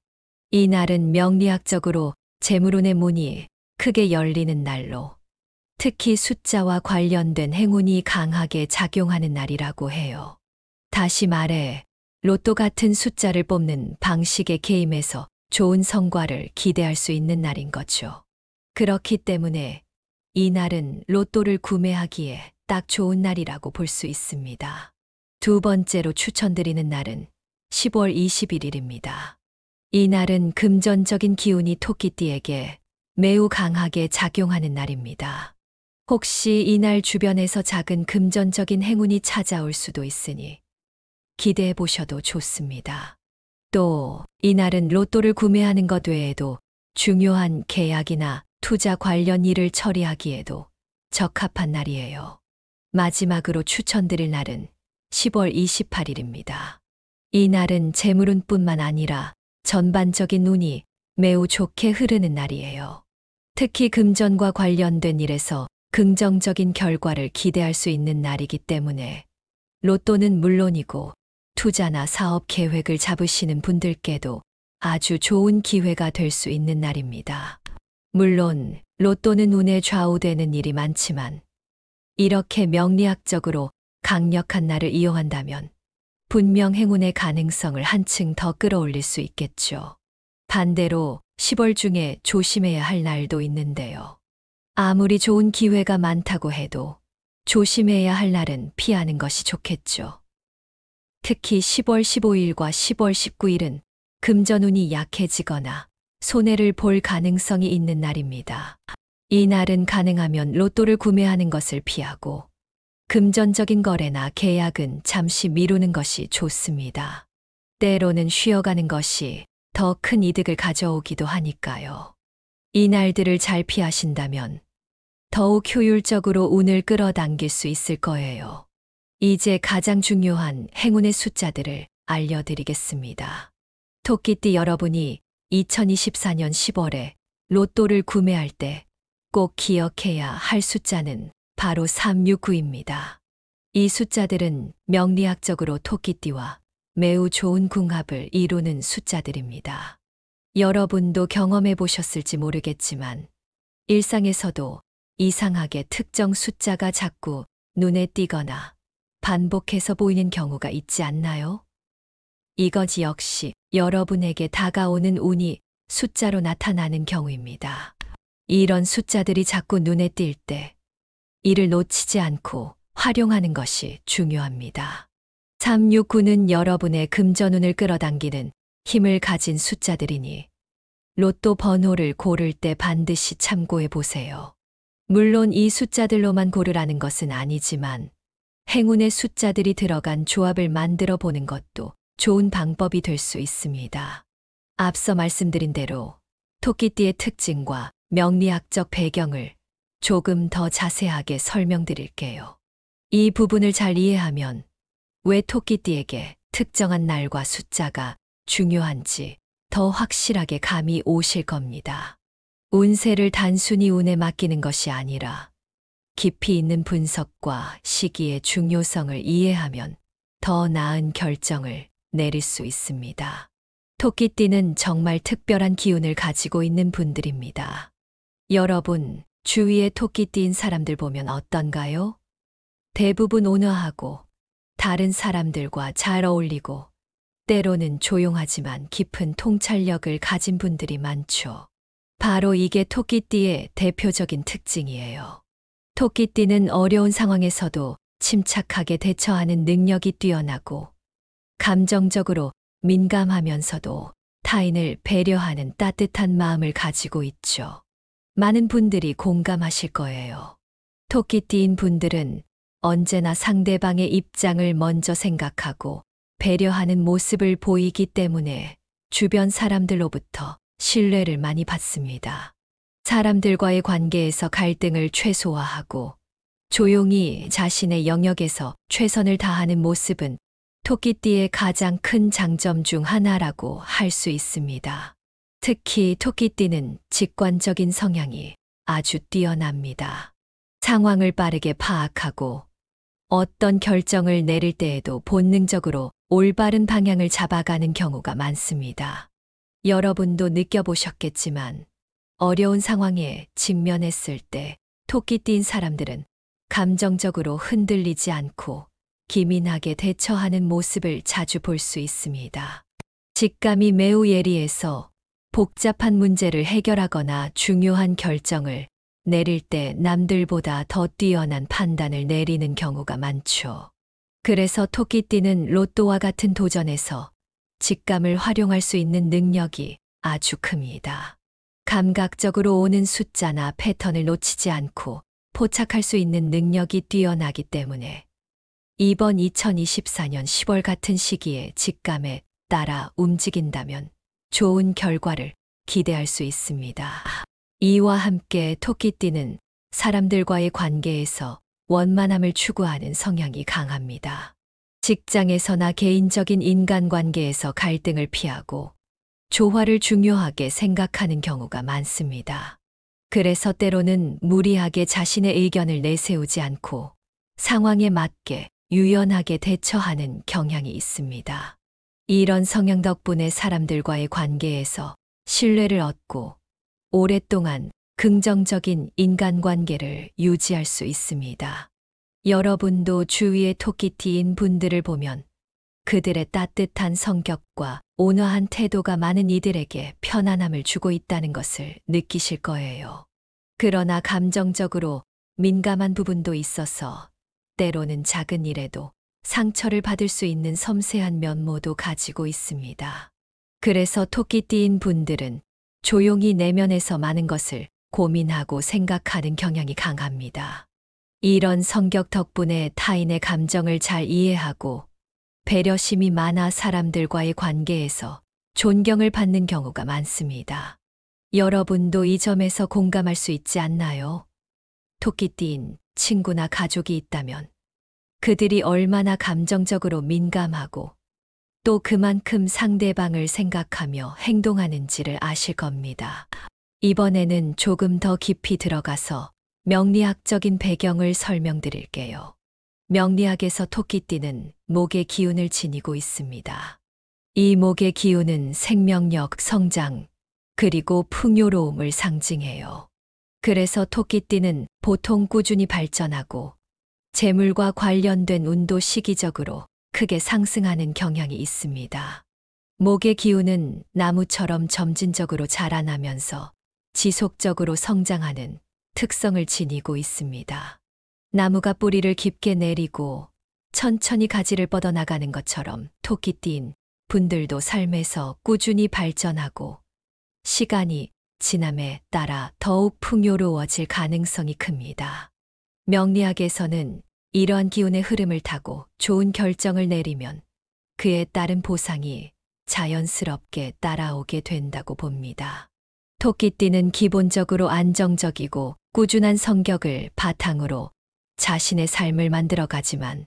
이 날은 명리학적으로 재물운의 문이 크게 열리는 날로 특히 숫자와 관련된 행운이 강하게 작용하는 날이라고 해요. 다시 말해 로또 같은 숫자를 뽑는 방식의 게임에서 좋은 성과를 기대할 수 있는 날인 거죠. 그렇기 때문에 이 날은 로또를 구매하기에 딱 좋은 날이라고 볼 수 있습니다. 두 번째로 추천드리는 날은 10월 21일입니다. 이 날은 금전적인 기운이 토끼띠에게 매우 강하게 작용하는 날입니다. 혹시 이날 주변에서 작은 금전적인 행운이 찾아올 수도 있으니 기대해 보셔도 좋습니다. 또 이날은 로또를 구매하는 것 외에도 중요한 계약이나 투자 관련 일을 처리하기에도 적합한 날이에요. 마지막으로 추천드릴 날은 10월 28일입니다. 이 날은 재물운뿐만 아니라 전반적인 운이 매우 좋게 흐르는 날이에요. 특히 금전과 관련된 일에서 긍정적인 결과를 기대할 수 있는 날이기 때문에 로또는 물론이고 투자나 사업 계획을 잡으시는 분들께도 아주 좋은 기회가 될 수 있는 날입니다. 물론 로또는 운에 좌우되는 일이 많지만 이렇게 명리학적으로 강력한 날을 이용한다면 분명 행운의 가능성을 한층 더 끌어올릴 수 있겠죠. 반대로 10월 중에 조심해야 할 날도 있는데요. 아무리 좋은 기회가 많다고 해도 조심해야 할 날은 피하는 것이 좋겠죠. 특히 10월 15일과 10월 19일은 금전운이 약해지거나 손해를 볼 가능성이 있는 날입니다. 이 날은 가능하면 로또를 구매하는 것을 피하고 금전적인 거래나 계약은 잠시 미루는 것이 좋습니다. 때로는 쉬어가는 것이 더 큰 이득을 가져오기도 하니까요. 이 날들을 잘 피하신다면 더욱 효율적으로 운을 끌어당길 수 있을 거예요. 이제 가장 중요한 행운의 숫자들을 알려드리겠습니다. 토끼띠 여러분이 2024년 10월에 로또를 구매할 때 꼭 기억해야 할 숫자는 바로 369입니다. 이 숫자들은 명리학적으로 토끼띠와 매우 좋은 궁합을 이루는 숫자들입니다. 여러분도 경험해 보셨을지 모르겠지만 일상에서도 이상하게 특정 숫자가 자꾸 눈에 띄거나 반복해서 보이는 경우가 있지 않나요? 이것 역시 여러분에게 다가오는 운이 숫자로 나타나는 경우입니다. 이런 숫자들이 자꾸 눈에 띌 때 이를 놓치지 않고 활용하는 것이 중요합니다. 369는 여러분의 금전운을 끌어당기는 힘을 가진 숫자들이니 로또 번호를 고를 때 반드시 참고해 보세요. 물론 이 숫자들로만 고르라는 것은 아니지만 행운의 숫자들이 들어간 조합을 만들어 보는 것도 좋은 방법이 될 수 있습니다. 앞서 말씀드린 대로 토끼띠의 특징과 명리학적 배경을 조금 더 자세하게 설명드릴게요. 이 부분을 잘 이해하면 왜 토끼띠에게 특정한 날과 숫자가 중요한지 더 확실하게 감이 오실 겁니다. 운세를 단순히 운에 맡기는 것이 아니라 깊이 있는 분석과 시기의 중요성을 이해하면 더 나은 결정을 내릴 수 있습니다. 토끼띠는 정말 특별한 기운을 가지고 있는 분들입니다. 여러분, 주위에 토끼띠인 사람들 보면 어떤가요? 대부분 온화하고 다른 사람들과 잘 어울리고 때로는 조용하지만 깊은 통찰력을 가진 분들이 많죠. 바로 이게 토끼띠의 대표적인 특징이에요. 토끼띠는 어려운 상황에서도 침착하게 대처하는 능력이 뛰어나고 감정적으로 민감하면서도 타인을 배려하는 따뜻한 마음을 가지고 있죠. 많은 분들이 공감하실 거예요. 토끼띠인 분들은 언제나 상대방의 입장을 먼저 생각하고 배려하는 모습을 보이기 때문에 주변 사람들로부터 신뢰를 많이 받습니다. 사람들과의 관계에서 갈등을 최소화하고 조용히 자신의 영역에서 최선을 다하는 모습은 토끼띠의 가장 큰 장점 중 하나라고 할 수 있습니다. 특히 토끼띠는 직관적인 성향이 아주 뛰어납니다. 상황을 빠르게 파악하고 어떤 결정을 내릴 때에도 본능적으로 올바른 방향을 잡아가는 경우가 많습니다. 여러분도 느껴보셨겠지만 어려운 상황에 직면했을 때 토끼띠인 사람들은 감정적으로 흔들리지 않고 기민하게 대처하는 모습을 자주 볼 수 있습니다. 직감이 매우 예리해서 복잡한 문제를 해결하거나 중요한 결정을 내릴 때 남들보다 더 뛰어난 판단을 내리는 경우가 많죠. 그래서 토끼띠는 로또와 같은 도전에서 직감을 활용할 수 있는 능력이 아주 큽니다. 감각적으로 오는 숫자나 패턴을 놓치지 않고 포착할 수 있는 능력이 뛰어나기 때문에 이번 2024년 10월 같은 시기에 직감에 따라 움직인다면 좋은 결과를 기대할 수 있습니다. 이와 함께 토끼띠는 사람들과의 관계에서 원만함을 추구하는 성향이 강합니다. 직장에서나 개인적인 인간관계에서 갈등을 피하고 조화를 중요하게 생각하는 경우가 많습니다. 그래서 때로는 무리하게 자신의 의견을 내세우지 않고 상황에 맞게 유연하게 대처하는 경향이 있습니다. 이런 성향 덕분에 사람들과의 관계에서 신뢰를 얻고 오랫동안 긍정적인 인간관계를 유지할 수 있습니다. 여러분도 주위의 토끼띠인 분들을 보면 그들의 따뜻한 성격과 온화한 태도가 많은 이들에게 편안함을 주고 있다는 것을 느끼실 거예요. 그러나 감정적으로 민감한 부분도 있어서 때로는 작은 일에도 상처를 받을 수 있는 섬세한 면모도 가지고 있습니다. 그래서 토끼띠인 분들은 조용히 내면에서 많은 것을 고민하고 생각하는 경향이 강합니다. 이런 성격 덕분에 타인의 감정을 잘 이해하고 배려심이 많아 사람들과의 관계에서 존경을 받는 경우가 많습니다. 여러분도 이 점에서 공감할 수 있지 않나요? 토끼띠인 친구나 가족이 있다면 그들이 얼마나 감정적으로 민감하고 또 그만큼 상대방을 생각하며 행동하는지를 아실 겁니다. 이번에는 조금 더 깊이 들어가서 명리학적인 배경을 설명드릴게요. 명리학에서 토끼띠는 목의 기운을 지니고 있습니다. 이 목의 기운은 생명력, 성장, 그리고 풍요로움을 상징해요. 그래서 토끼띠는 보통 꾸준히 발전하고 재물과 관련된 운도 시기적으로 크게 상승하는 경향이 있습니다. 목의 기운은 나무처럼 점진적으로 자라나면서 지속적으로 성장하는 특성을 지니고 있습니다. 나무가 뿌리를 깊게 내리고 천천히 가지를 뻗어나가는 것처럼 토끼띠인 분들도 삶에서 꾸준히 발전하고 시간이 지남에 따라 더욱 풍요로워질 가능성이 큽니다. 명리학에서는 이러한 기운의 흐름을 타고 좋은 결정을 내리면 그에 따른 보상이 자연스럽게 따라오게 된다고 봅니다. 토끼띠는 기본적으로 안정적이고 꾸준한 성격을 바탕으로 자신의 삶을 만들어가지만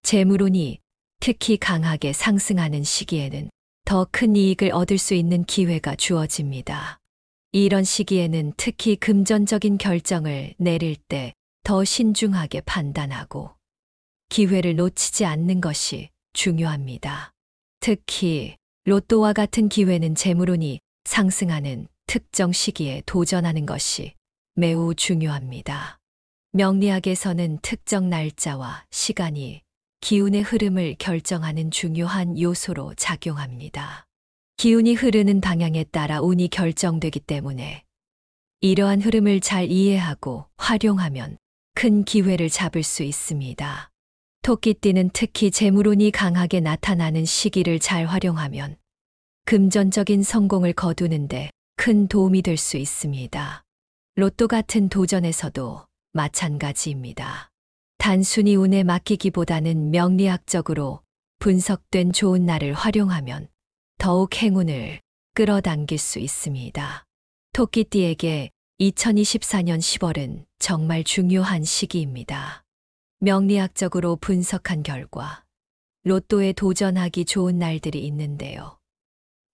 재물운이 특히 강하게 상승하는 시기에는 더 큰 이익을 얻을 수 있는 기회가 주어집니다. 이런 시기에는 특히 금전적인 결정을 내릴 때 더 신중하게 판단하고 기회를 놓치지 않는 것이 중요합니다. 특히 로또와 같은 기회는 재물운이 상승하는 특정 시기에 도전하는 것이 매우 중요합니다. 명리학에서는 특정 날짜와 시간이 기운의 흐름을 결정하는 중요한 요소로 작용합니다. 기운이 흐르는 방향에 따라 운이 결정되기 때문에 이러한 흐름을 잘 이해하고 활용하면 큰 기회를 잡을 수 있습니다. 토끼띠는 특히 재물운이 강하게 나타나는 시기를 잘 활용하면 금전적인 성공을 거두는데 큰 도움이 될 수 있습니다. 로또 같은 도전에서도 마찬가지입니다. 단순히 운에 맡기기보다는 명리학적으로 분석된 좋은 날을 활용하면 더욱 행운을 끌어당길 수 있습니다. 토끼띠에게 2024년 10월은 정말 중요한 시기입니다. 명리학적으로 분석한 결과 로또에 도전하기 좋은 날들이 있는데요.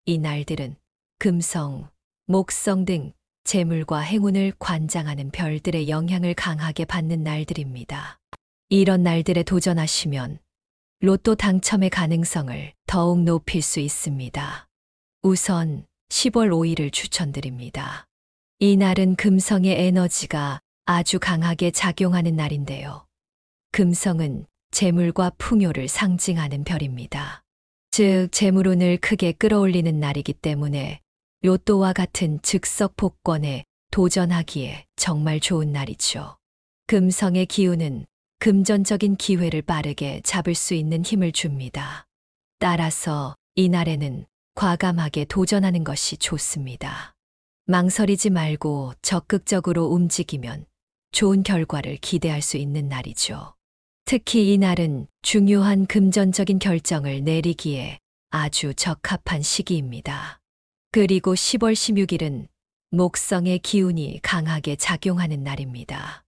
이 날들은 금성, 목성 등 재물과 행운을 관장하는 별들의 영향을 강하게 받는 날들입니다. 이런 날들에 도전하시면 로또 당첨의 가능성을 더욱 높일 수 있습니다. 우선 10월 5일을 추천드립니다. 이 날은 금성의 에너지가 아주 강하게 작용하는 날인데요. 금성은 재물과 풍요를 상징하는 별입니다. 즉, 재물운을 크게 끌어올리는 날이기 때문에 로또와 같은 즉석 복권에 도전하기에 정말 좋은 날이죠. 금성의 기운은 금전적인 기회를 빠르게 잡을 수 있는 힘을 줍니다. 따라서 이 날에는 과감하게 도전하는 것이 좋습니다. 망설이지 말고 적극적으로 움직이면 좋은 결과를 기대할 수 있는 날이죠. 특히 이 날은 중요한 금전적인 결정을 내리기에 아주 적합한 시기입니다. 그리고 10월 16일은 목성의 기운이 강하게 작용하는 날입니다.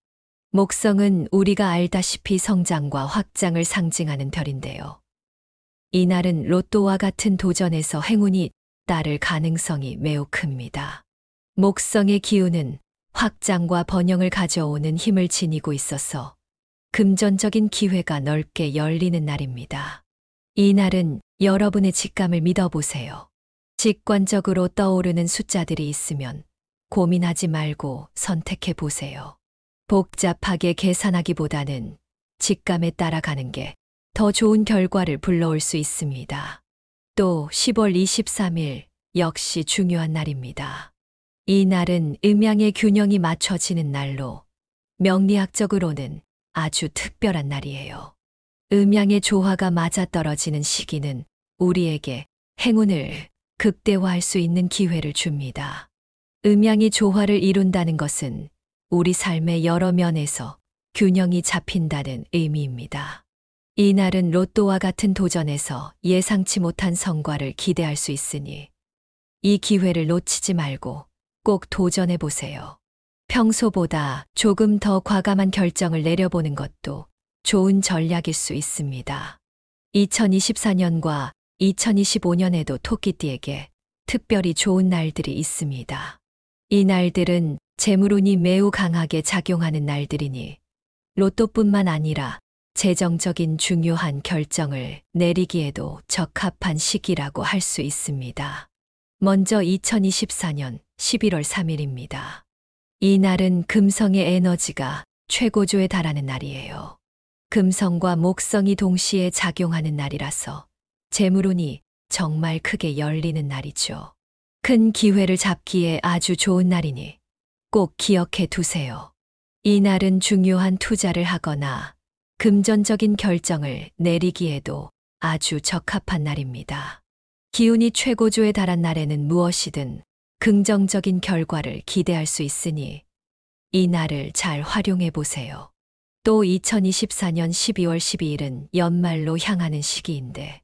목성은 우리가 알다시피 성장과 확장을 상징하는 별인데요. 이 날은 로또와 같은 도전에서 행운이 따를 가능성이 매우 큽니다. 목성의 기운은 확장과 번영을 가져오는 힘을 지니고 있어서 금전적인 기회가 넓게 열리는 날입니다. 이 날은 여러분의 직감을 믿어보세요. 직관적으로 떠오르는 숫자들이 있으면 고민하지 말고 선택해 보세요. 복잡하게 계산하기보다는 직감에 따라가는 게 더 좋은 결과를 불러올 수 있습니다. 또 10월 23일 역시 중요한 날입니다. 이 날은 음양의 균형이 맞춰지는 날로 명리학적으로는 아주 특별한 날이에요. 음양의 조화가 맞아떨어지는 시기는 우리에게 행운을 극대화할 수 있는 기회를 줍니다. 음양이 조화를 이룬다는 것은 우리 삶의 여러 면에서 균형이 잡힌다는 의미입니다. 이 날은 로또와 같은 도전에서 예상치 못한 성과를 기대할 수 있으니 이 기회를 놓치지 말고 꼭 도전해 보세요. 평소보다 조금 더 과감한 결정을 내려보는 것도 좋은 전략일 수 있습니다. 2024년과 2025년에도 토끼띠에게 특별히 좋은 날들이 있습니다. 이 날들은 재물운이 매우 강하게 작용하는 날들이니 로또뿐만 아니라 재정적인 중요한 결정을 내리기에도 적합한 시기라고 할 수 있습니다. 먼저 2024년 11월 3일입니다. 이 날은 금성의 에너지가 최고조에 달하는 날이에요. 금성과 목성이 동시에 작용하는 날이라서 재물운이 정말 크게 열리는 날이죠. 큰 기회를 잡기에 아주 좋은 날이니 꼭 기억해 두세요. 이 날은 중요한 투자를 하거나 금전적인 결정을 내리기에도 아주 적합한 날입니다. 기운이 최고조에 달한 날에는 무엇이든 긍정적인 결과를 기대할 수 있으니 이 날을 잘 활용해 보세요. 또 2024년 12월 12일은 연말로 향하는 시기인데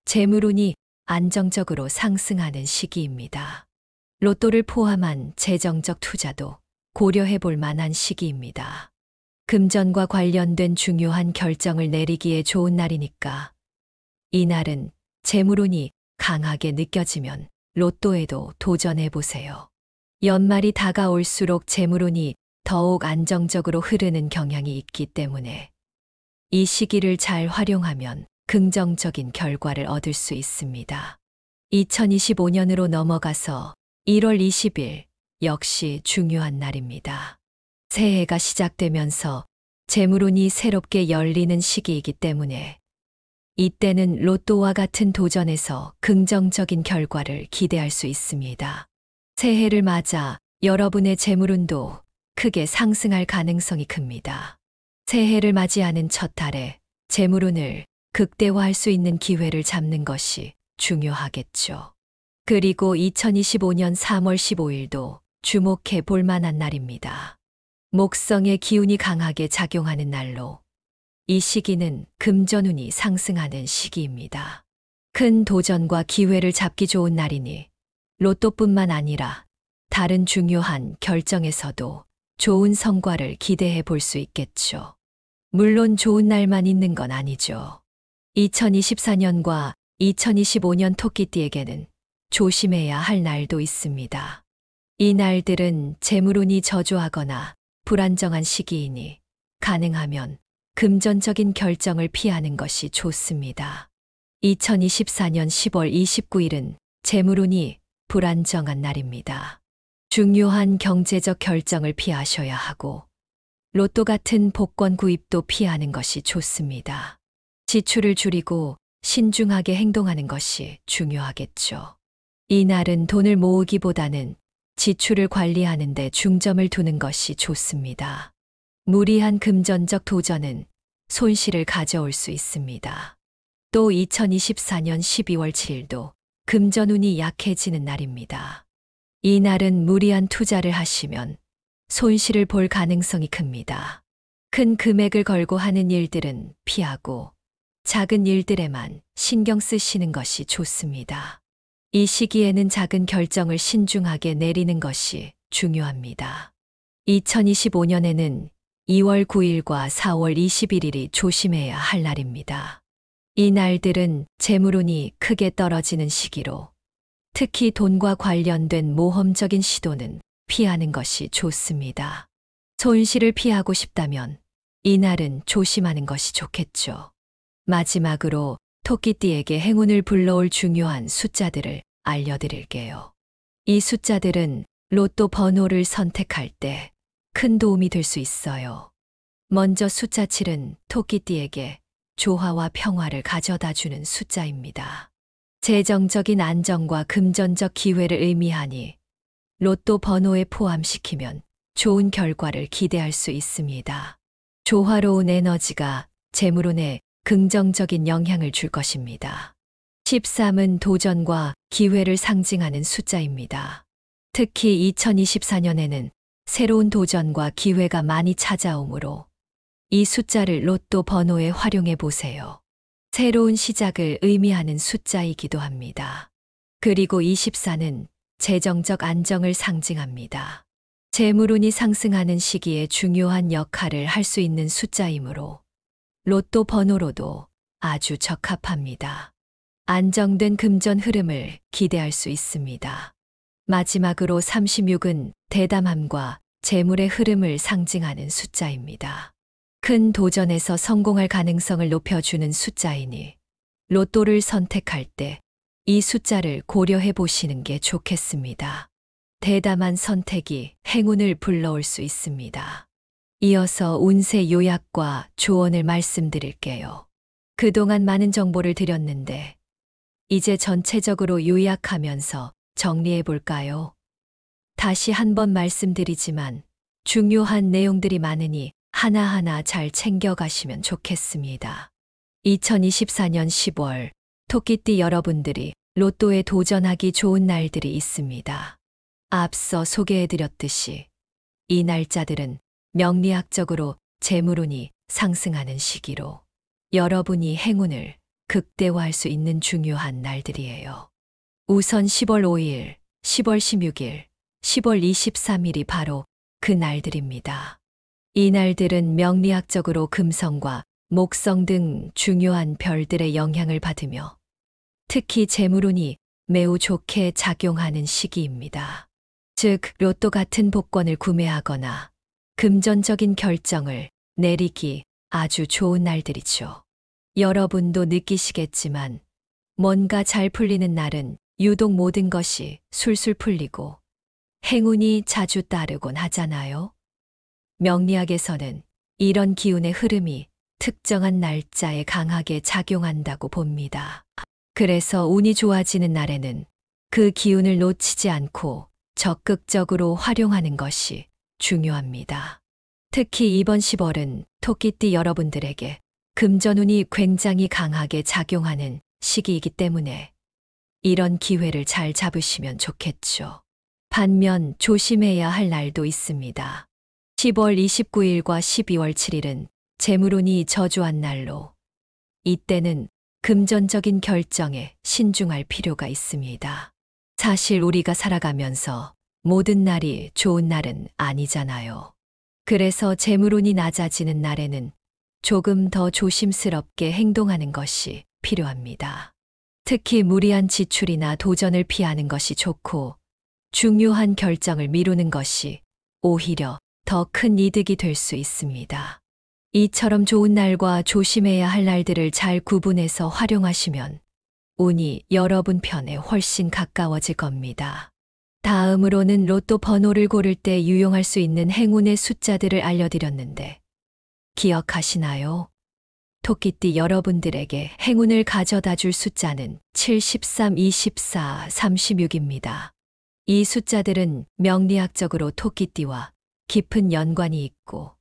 재물운이 안정적으로 상승하는 시기입니다. 로또를 포함한 재정적 투자도 고려해 볼 만한 시기입니다. 금전과 관련된 중요한 결정을 내리기에 좋은 날이니까 이 날은 재물운이 강하게 느껴지면 로또에도 도전해 보세요. 연말이 다가올수록 재물운이 더욱 안정적으로 흐르는 경향이 있기 때문에 이 시기를 잘 활용하면 긍정적인 결과를 얻을 수 있습니다. 2025년으로 넘어가서 1월 20일 역시 중요한 날입니다. 새해가 시작되면서 재물운이 새롭게 열리는 시기이기 때문에 이때는 로또와 같은 도전에서 긍정적인 결과를 기대할 수 있습니다. 새해를 맞아 여러분의 재물운도 크게 상승할 가능성이 큽니다. 새해를 맞이하는 첫 달에 재물운을 극대화할 수 있는 기회를 잡는 것이 중요하겠죠. 그리고 2025년 3월 15일도 주목해 볼 만한 날입니다. 목성의 기운이 강하게 작용하는 날로 이 시기는 금전운이 상승하는 시기입니다. 큰 도전과 기회를 잡기 좋은 날이니 로또뿐만 아니라 다른 중요한 결정에서도 좋은 성과를 기대해 볼 수 있겠죠. 물론 좋은 날만 있는 건 아니죠. 2024년과 2025년 토끼띠에게는 조심해야 할 날도 있습니다. 이 날들은 재물운이 저조하거나 불안정한 시기이니 가능하면 금전적인 결정을 피하는 것이 좋습니다. 2024년 10월 29일은 재물운이 불안정한 날입니다. 중요한 경제적 결정을 피하셔야 하고 로또 같은 복권 구입도 피하는 것이 좋습니다. 지출을 줄이고 신중하게 행동하는 것이 중요하겠죠. 이 날은 돈을 모으기보다는 지출을 관리하는 데 중점을 두는 것이 좋습니다. 무리한 금전적 도전은 손실을 가져올 수 있습니다. 또 2024년 12월 7일도 금전운이 약해지는 날입니다. 이 날은 무리한 투자를 하시면 손실을 볼 가능성이 큽니다. 큰 금액을 걸고 하는 일들은 피하고 작은 일들에만 신경 쓰시는 것이 좋습니다. 이 시기에는 작은 결정을 신중하게 내리는 것이 중요합니다. 2025년에는 2월 9일과 4월 21일이 조심해야 할 날입니다. 이 날들은 재물운이 크게 떨어지는 시기로 특히 돈과 관련된 모험적인 시도는 피하는 것이 좋습니다. 손실을 피하고 싶다면 이 날은 조심하는 것이 좋겠죠. 마지막으로 토끼띠에게 행운을 불러올 중요한 숫자들을 알려드릴게요. 이 숫자들은 로또 번호를 선택할 때 큰 도움이 될 수 있어요. 먼저 숫자 7은 토끼띠에게 조화와 평화를 가져다 주는 숫자입니다. 재정적인 안정과 금전적 기회를 의미하니 로또 번호에 포함시키면 좋은 결과를 기대할 수 있습니다. 조화로운 에너지가 재물운에 긍정적인 영향을 줄 것입니다. 13은 도전과 기회를 상징하는 숫자입니다. 특히 2024년에는 새로운 도전과 기회가 많이 찾아오므로 이 숫자를 로또 번호에 활용해 보세요. 새로운 시작을 의미하는 숫자이기도 합니다. 그리고 24는 재정적 안정을 상징합니다. 재물운이 상승하는 시기에 중요한 역할을 할 수 있는 숫자이므로 로또 번호로도 아주 적합합니다. 안정된 금전 흐름을 기대할 수 있습니다. 마지막으로 36은 대담함과 재물의 흐름을 상징하는 숫자입니다. 큰 도전에서 성공할 가능성을 높여주는 숫자이니 로또를 선택할 때 이 숫자를 고려해 보시는 게 좋겠습니다. 대담한 선택이 행운을 불러올 수 있습니다. 이어서 운세 요약과 조언을 말씀드릴게요. 그동안 많은 정보를 드렸는데 이제 전체적으로 요약하면서 정리해 볼까요? 다시 한번 말씀드리지만 중요한 내용들이 많으니 하나하나 잘 챙겨가시면 좋겠습니다. 2024년 10월 토끼띠 여러분들이 로또에 도전하기 좋은 날들이 있습니다. 앞서 소개해드렸듯이 이 날짜들은 명리학적으로 재물운이 상승하는 시기로 여러분이 행운을 극대화할 수 있는 중요한 날들이에요. 우선 10월 5일, 10월 16일, 10월 23일이 바로 그 날들입니다. 이 날들은 명리학적으로 금성과 목성 등 중요한 별들의 영향을 받으며 특히 재물운이 매우 좋게 작용하는 시기입니다. 즉, 로또 같은 복권을 구매하거나 금전적인 결정을 내리기 아주 좋은 날들이죠. 여러분도 느끼시겠지만 뭔가 잘 풀리는 날은 유독 모든 것이 술술 풀리고 행운이 자주 따르곤 하잖아요. 명리학에서는 이런 기운의 흐름이 특정한 날짜에 강하게 작용한다고 봅니다. 그래서 운이 좋아지는 날에는 그 기운을 놓치지 않고 적극적으로 활용하는 것이 중요합니다. 특히 이번 10월은 토끼띠 여러분들에게 금전운이 굉장히 강하게 작용하는 시기이기 때문에 이런 기회를 잘 잡으시면 좋겠죠. 반면 조심해야 할 날도 있습니다. 10월 29일과 12월 7일은 재물운이 저조한 날로 이때는 금전적인 결정에 신중할 필요가 있습니다. 사실 우리가 살아가면서 모든 날이 좋은 날은 아니잖아요. 그래서 재물운이 낮아지는 날에는 조금 더 조심스럽게 행동하는 것이 필요합니다. 특히 무리한 지출이나 도전을 피하는 것이 좋고 중요한 결정을 미루는 것이 오히려 더 큰 이득이 될 수 있습니다. 이처럼 좋은 날과 조심해야 할 날들을 잘 구분해서 활용하시면 운이 여러분 편에 훨씬 가까워질 겁니다. 다음으로는 로또 번호를 고를 때 유용할 수 있는 행운의 숫자들을 알려드렸는데 기억하시나요? 토끼띠 여러분들에게 행운을 가져다 줄 숫자는 73, 24, 36입니다. 이 숫자들은 명리학적으로 토끼띠와 깊은 연관이 있고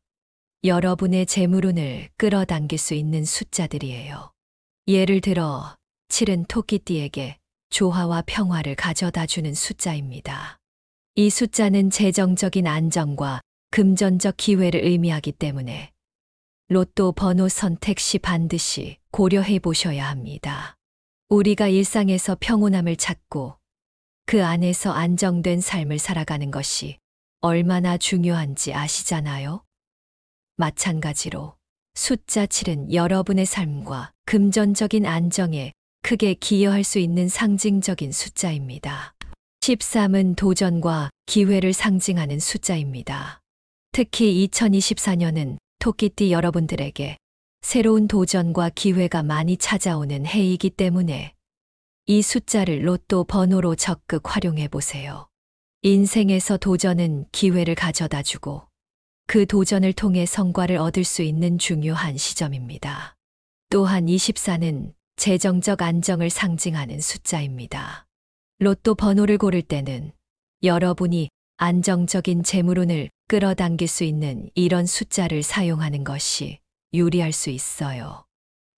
여러분의 재물운을 끌어당길 수 있는 숫자들이에요. 예를 들어 7은 토끼띠에게 조화와 평화를 가져다 주는 숫자입니다. 이 숫자는 재정적인 안정과 금전적 기회를 의미하기 때문에 로또 번호 선택 시 반드시 고려해 보셔야 합니다. 우리가 일상에서 평온함을 찾고 그 안에서 안정된 삶을 살아가는 것이 얼마나 중요한지 아시잖아요? 마찬가지로 숫자 7은 여러분의 삶과 금전적인 안정에 크게 기여할 수 있는 상징적인 숫자입니다. 13은 도전과 기회를 상징하는 숫자입니다. 특히 2024년은 토끼띠 여러분들에게 새로운 도전과 기회가 많이 찾아오는 해이기 때문에 이 숫자를 로또 번호로 적극 활용해 보세요. 인생에서 도전은 기회를 가져다 주고 그 도전을 통해 성과를 얻을 수 있는 중요한 시점입니다. 또한 24는 재정적 안정을 상징하는 숫자입니다. 로또 번호를 고를 때는 여러분이 안정적인 재물운을 끌어당길 수 있는 이런 숫자를 사용하는 것이 유리할 수 있어요.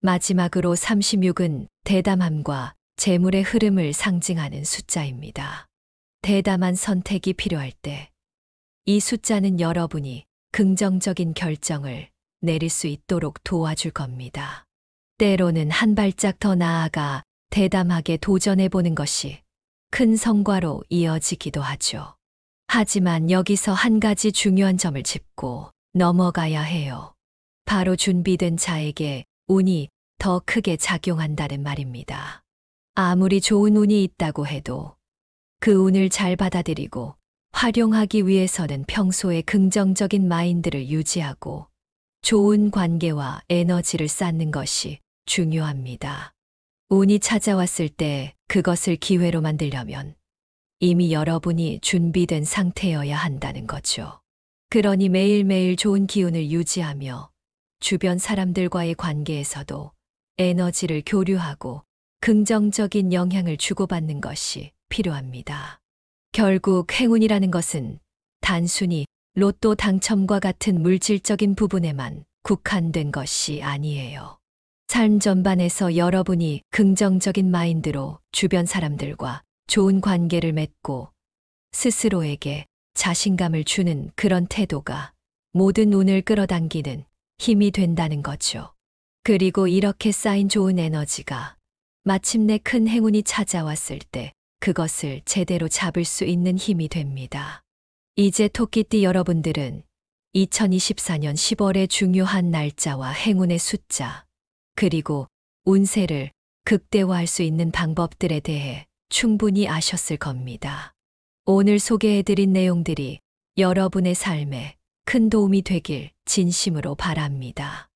마지막으로 36은 대담함과 재물의 흐름을 상징하는 숫자입니다. 대담한 선택이 필요할 때 이 숫자는 여러분이 긍정적인 결정을 내릴 수 있도록 도와줄 겁니다. 때로는 한 발짝 더 나아가 대담하게 도전해 보는 것이 큰 성과로 이어지기도 하죠. 하지만 여기서 한 가지 중요한 점을 짚고 넘어가야 해요. 바로 준비된 자에게 운이 더 크게 작용한다는 말입니다. 아무리 좋은 운이 있다고 해도 그 운을 잘 받아들이고 활용하기 위해서는 평소에 긍정적인 마인드를 유지하고 좋은 관계와 에너지를 쌓는 것이 중요합니다. 운이 찾아왔을 때 그것을 기회로 만들려면 이미 여러분이 준비된 상태여야 한다는 거죠. 그러니 매일매일 좋은 기운을 유지하며 주변 사람들과의 관계에서도 에너지를 교류하고 긍정적인 영향을 주고받는 것이 필요합니다. 결국 행운이라는 것은 단순히 로또 당첨과 같은 물질적인 부분에만 국한된 것이 아니에요. 삶 전반에서 여러분이 긍정적인 마인드로 주변 사람들과 좋은 관계를 맺고 스스로에게 자신감을 주는 그런 태도가 모든 운을 끌어당기는 힘이 된다는 거죠. 그리고 이렇게 쌓인 좋은 에너지가 마침내 큰 행운이 찾아왔을 때 그것을 제대로 잡을 수 있는 힘이 됩니다. 이제 토끼띠 여러분들은 2024년 10월의 중요한 날짜와 행운의 숫자, 그리고 운세를 극대화할 수 있는 방법들에 대해 충분히 아셨을 겁니다. 오늘 소개해드린 내용들이 여러분의 삶에 큰 도움이 되길 진심으로 바랍니다.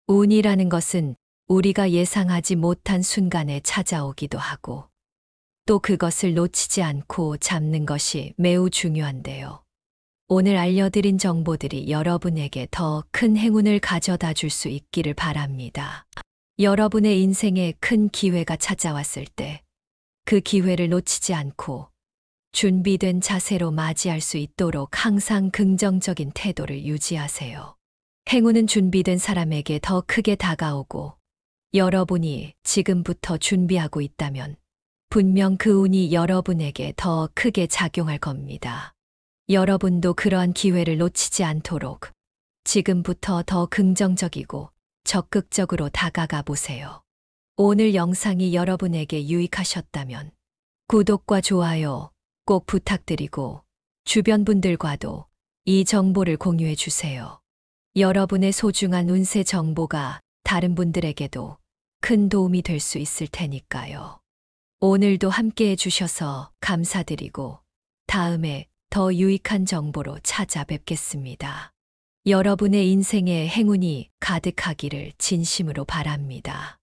운이라는 것은 우리가 예상하지 못한 순간에 찾아오기도 하고 또 그것을 놓치지 않고 잡는 것이 매우 중요한데요. 오늘 알려드린 정보들이 여러분에게 더 큰 행운을 가져다 줄 수 있기를 바랍니다. 여러분의 인생에 큰 기회가 찾아왔을 때 그 기회를 놓치지 않고 준비된 자세로 맞이할 수 있도록 항상 긍정적인 태도를 유지하세요. 행운은 준비된 사람에게 더 크게 다가오고 여러분이 지금부터 준비하고 있다면 분명 그 운이 여러분에게 더 크게 작용할 겁니다. 여러분도 그러한 기회를 놓치지 않도록 지금부터 더 긍정적이고 적극적으로 다가가 보세요. 오늘 영상이 여러분에게 유익하셨다면 구독과 좋아요 꼭 부탁드리고 주변 분들과도 이 정보를 공유해 주세요. 여러분의 소중한 운세 정보가 다른 분들에게도 큰 도움이 될 수 있을 테니까요. 오늘도 함께 해주셔서 감사드리고 다음에 더 유익한 정보로 찾아뵙겠습니다. 여러분의 인생에 행운이 가득하기를 진심으로 바랍니다.